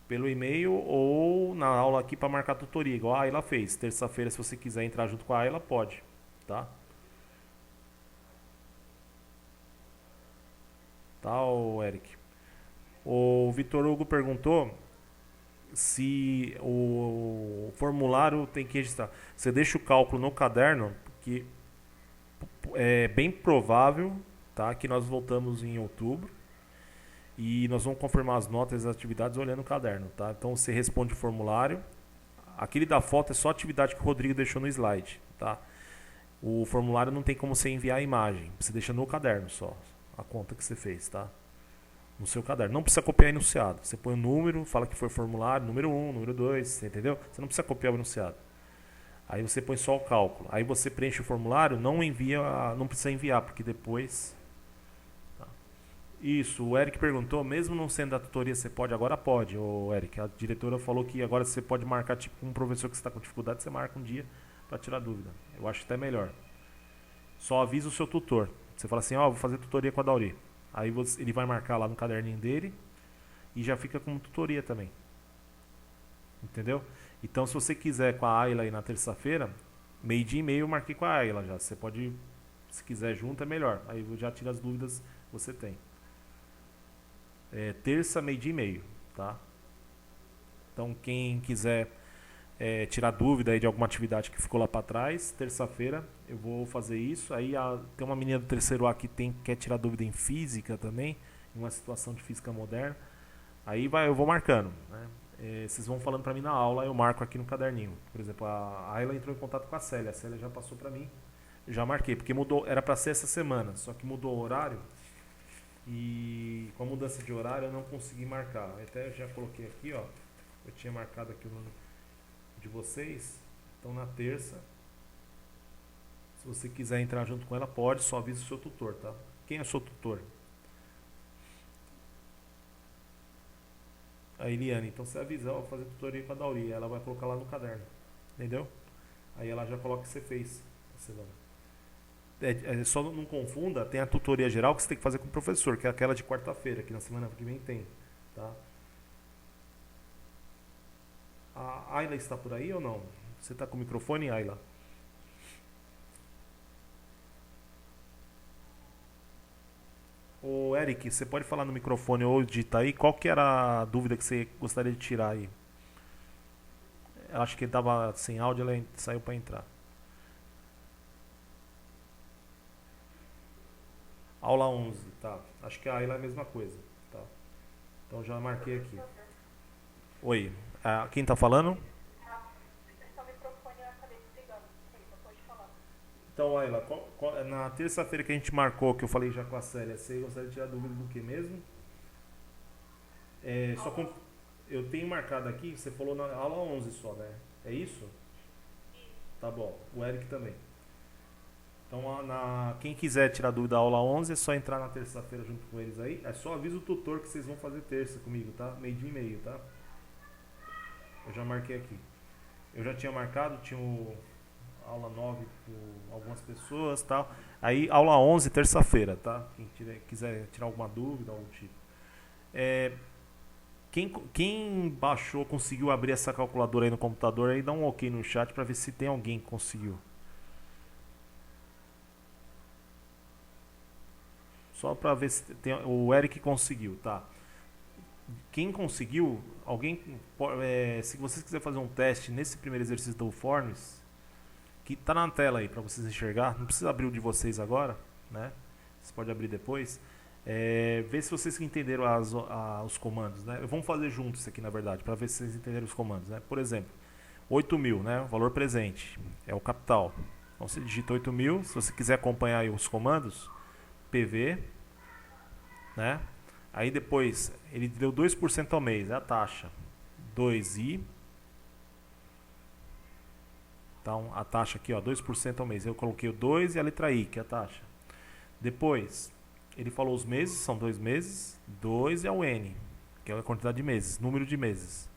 Speaker 1: Pelo e-mail ou na aula aqui para marcar tutoria, igual a Ayla fez. Terça-feira, se você quiser entrar junto com a Ayla, pode. Tá? Tá, Eric? O Vitor Hugo perguntou se o formulário tem que registrar. Você deixa o cálculo no caderno, porque é bem provável, tá, que nós voltamos em outubro e nós vamos confirmar as notas e as atividades olhando o caderno, tá? Então você responde o formulário. Aquele da foto é só a atividade que o Rodrigo deixou no slide, tá? O formulário não tem como você enviar a imagem, você deixa no caderno só a conta que você fez, tá? No seu caderno. Não precisa copiar enunciado. Você põe o número, fala que foi formulário, número 1, número 2, você entendeu? Você não precisa copiar o enunciado. Aí você põe só o cálculo. Aí você preenche o formulário, não envia, não precisa enviar, porque depois... Tá. Isso, o Eric perguntou, mesmo não sendo da tutoria, você pode? Agora pode, o Eric. A diretora falou que agora você pode marcar, tipo, um professor que está com dificuldade, você marca um dia para tirar dúvida. Eu acho até melhor. Só avisa o seu tutor. Você fala assim, ó, vou fazer tutoria com a Dauri. Aí ele vai marcar lá no caderninho dele e já fica como tutoria também. Entendeu? Então, se você quiser com a Ayla aí na terça-feira, meio-dia e meio eu marquei com a Ayla já. Você pode, se quiser junto, é melhor. Aí eu já tiro as dúvidas que você tem. Terça, meio-dia e meio, tá? Então, quem quiser tirar dúvida aí de alguma atividade que ficou lá para trás, terça-feira eu vou fazer isso. Aí tem uma menina do terceiro A que quer tirar dúvida em física também, em uma situação de física moderna. Aí eu vou marcando, né? Vocês vão falando para mim na aula, eu marco aqui no caderninho. Por exemplo, a Ayla entrou em contato com a Célia já passou para mim, já marquei, porque mudou, era para ser essa semana, só que mudou o horário e com a mudança de horário eu não consegui marcar. Até já coloquei aqui, ó, eu tinha marcado aqui o nome de vocês. Então na terça, se você quiser entrar junto com ela, pode, só avisa o seu tutor, tá? Quem é o seu tutor? A Eliane. Então você avisa, ó, vou fazer tutoria com a Dauri, ela vai colocar lá no caderno, entendeu? Aí ela já coloca o que você fez na semana. Só não confunda, tem a tutoria geral que você tem que fazer com o professor, que é aquela de quarta-feira, que na semana que vem tem, tá? A Ayla está por aí ou não? Você está com o microfone, Ayla? Ô Eric, você pode falar no microfone ou digitar aí? Qual que era a dúvida que você gostaria de tirar aí? Eu acho que ele estava sem áudio, ela saiu para entrar. Aula 11, tá. Acho que a Ayla é a mesma coisa, tá. Então já marquei aqui. Oi, quem está falando? Então, Ayla, na terça-feira que a gente marcou, que eu falei já com a Célia, você gostaria de tirar dúvida do que mesmo? Eu tenho marcado aqui, você falou na aula 11 só, né? É isso? Tá bom, o Eric também. Então, quem quiser tirar dúvida da aula 11, é só entrar na terça-feira junto com eles aí. É só avisa o tutor que vocês vão fazer terça comigo, tá? Meio-dia e meio, tá? Eu já marquei aqui. Eu já tinha marcado, tinha aula 9 com algumas pessoas, tal. Aí aula 11, terça-feira, tá? Quem quiser tirar alguma dúvida, algum tipo. Quem baixou, conseguiu abrir essa calculadora aí no computador, aí dá um ok no chat pra ver se tem alguém que conseguiu. Só pra ver se tem. O Eric conseguiu, tá? Quem conseguiu, se vocês quiserem fazer um teste nesse primeiro exercício do Forms, que tá na tela aí para vocês enxergar, não precisa abrir o de vocês agora, né? Você pode abrir depois. Ver se vocês entenderam os comandos, né? Vamos fazer juntos isso aqui, na verdade, para ver se vocês entenderam os comandos, né? Por exemplo, 8.000, né? Valor presente, é o capital. Então você digita 8.000, se você quiser acompanhar aí os comandos, PV, né? Aí depois, ele deu 2% ao mês, é a taxa. 2i. Então, a taxa aqui, ó, 2% ao mês. Eu coloquei o 2 e a letra I, que é a taxa. Depois, ele falou os meses, são 2 meses. 2 é o N, que é a quantidade de meses, número de meses.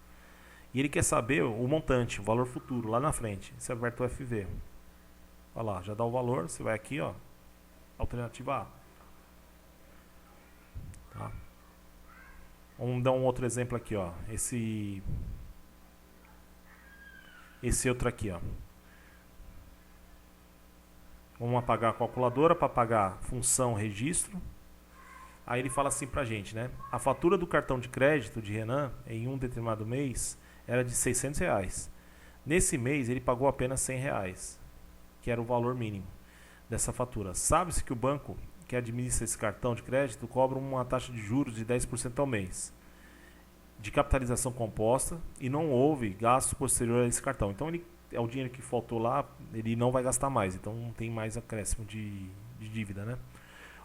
Speaker 1: E ele quer saber o montante, o valor futuro, lá na frente. Você aperta o FV. Olha lá, já dá o valor. Você vai aqui, ó, alternativa A. Tá? Vamos dar um outro exemplo aqui, ó. Esse outro aqui, ó. Vamos apagar a calculadora para apagar função registro. Aí ele fala assim pra gente, né? A fatura do cartão de crédito de Renan em um determinado mês era de R$ 600. Nesse mês ele pagou apenas R$ 100, que era o valor mínimo dessa fatura. Sabe-se que o banco que administra esse cartão de crédito cobra uma taxa de juros de 10% ao mês de capitalização composta e não houve gasto posterior a esse cartão. Então ele é o dinheiro que faltou lá, ele não vai gastar mais, então não tem mais acréscimo de dívida, né?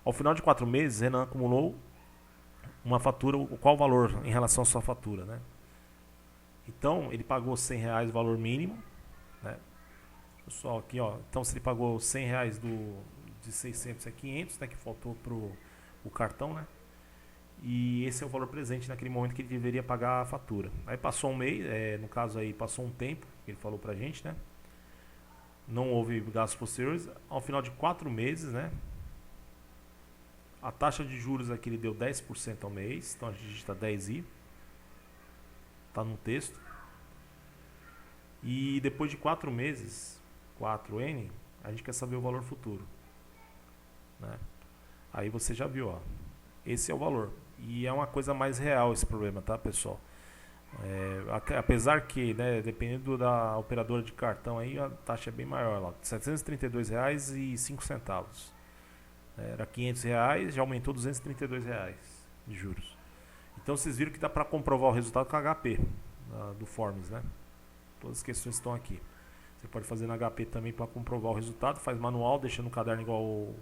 Speaker 1: Ao final de 4 meses, Renan acumulou uma fatura, qual o valor em relação à sua fatura, né? Então ele pagou R$ 100 valor mínimo, né? Pessoal, aqui, ó. Então se ele pagou R$ 100 de 600 é 500, né? Que faltou pro o cartão, né? E esse é o valor presente naquele momento que ele deveria pagar a fatura. Aí passou um mês, no caso aí passou um tempo, que ele falou pra gente, né? Não houve gastos posteriores. Ao final de 4 meses, né? A taxa de juros aqui ele deu 10% ao mês, então a gente digita 10i, tá no texto. E depois de 4 meses, 4N, a gente quer saber o valor futuro, né? Aí você já viu, ó, esse é o valor. E é uma coisa mais real esse problema, tá, pessoal? Apesar que, né, dependendo da operadora de cartão aí, a taxa é bem maior, lá, R$ 732,05. Era R$ 500, já aumentou R$ 232 de juros. Então vocês viram que dá para comprovar o resultado com a HP do Forms, né? Todas as questões estão aqui. Você pode fazer na HP também para comprovar o resultado, faz manual, deixa no caderno igual o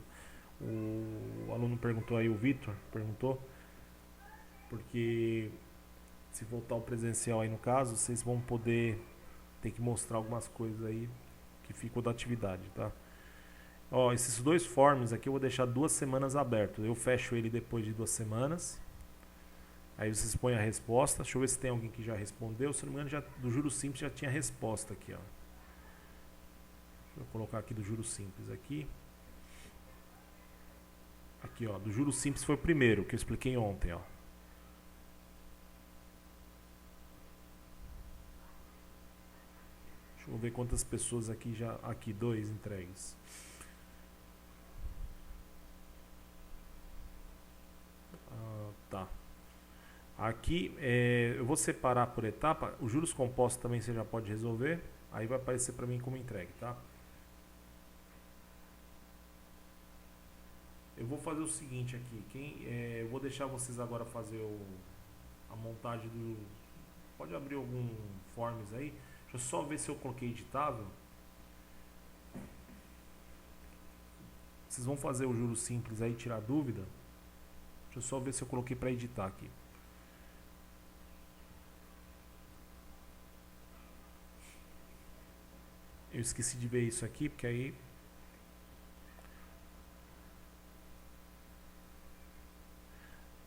Speaker 1: aluno perguntou aí, o Vitor perguntou, porque se voltar ao presencial aí no caso, vocês vão poder ter que mostrar algumas coisas aí que ficou da atividade, tá? Ó, esses 2 forms aqui eu vou deixar 2 semanas aberto. Eu fecho ele depois de 2 semanas. Aí vocês põem a resposta. Deixa eu ver se tem alguém que já respondeu. Se não me engano, do Juros Simples já tinha resposta aqui, ó. Deixa eu colocar aqui do Juros Simples aqui. Aqui, ó, do Juros Simples foi o primeiro que eu expliquei ontem, ó. Deixa eu ver quantas pessoas aqui já. Aqui, 2 entregues. Tá. Aqui eu vou separar por etapa. Os juros compostos também você já pode resolver. Aí vai aparecer para mim como entregue, tá? Eu vou fazer o seguinte aqui. Eu vou deixar vocês agora fazer a montagem do. Pode abrir algum forms aí. Deixa eu só ver se eu coloquei editável. Vocês vão fazer o juros simples aí, tirar dúvida. Deixa eu só ver se eu coloquei para editar aqui. Eu esqueci de ver isso aqui, porque aí...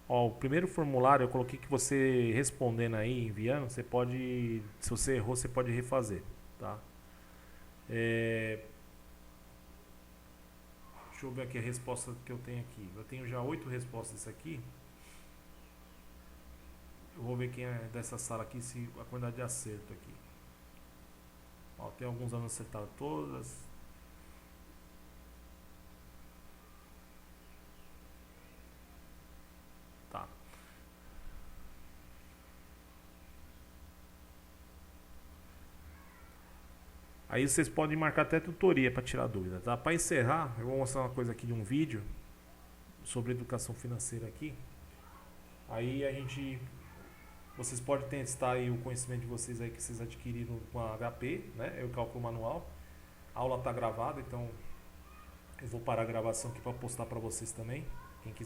Speaker 1: Ó, o primeiro formulário eu coloquei que você respondendo aí, enviando, você pode... Se você errou, você pode refazer, tá? Deixa eu ver aqui a resposta que eu tenho aqui. Eu tenho já 8 respostas aqui. Eu vou ver quem é dessa sala aqui, se a quantidade de acerto aqui. Ó, tem alguns alunos que acertaram todas. Tá. Aí vocês podem marcar até tutoria para tirar dúvida, tá? Para encerrar, eu vou mostrar uma coisa aqui de um vídeo sobre educação financeira aqui. Aí vocês podem testar aí o conhecimento de vocês aí que vocês adquiriram com a HP, né? Eu cálculo manual. A aula tá gravada, então eu vou parar a gravação aqui para postar para vocês também. Quem quiser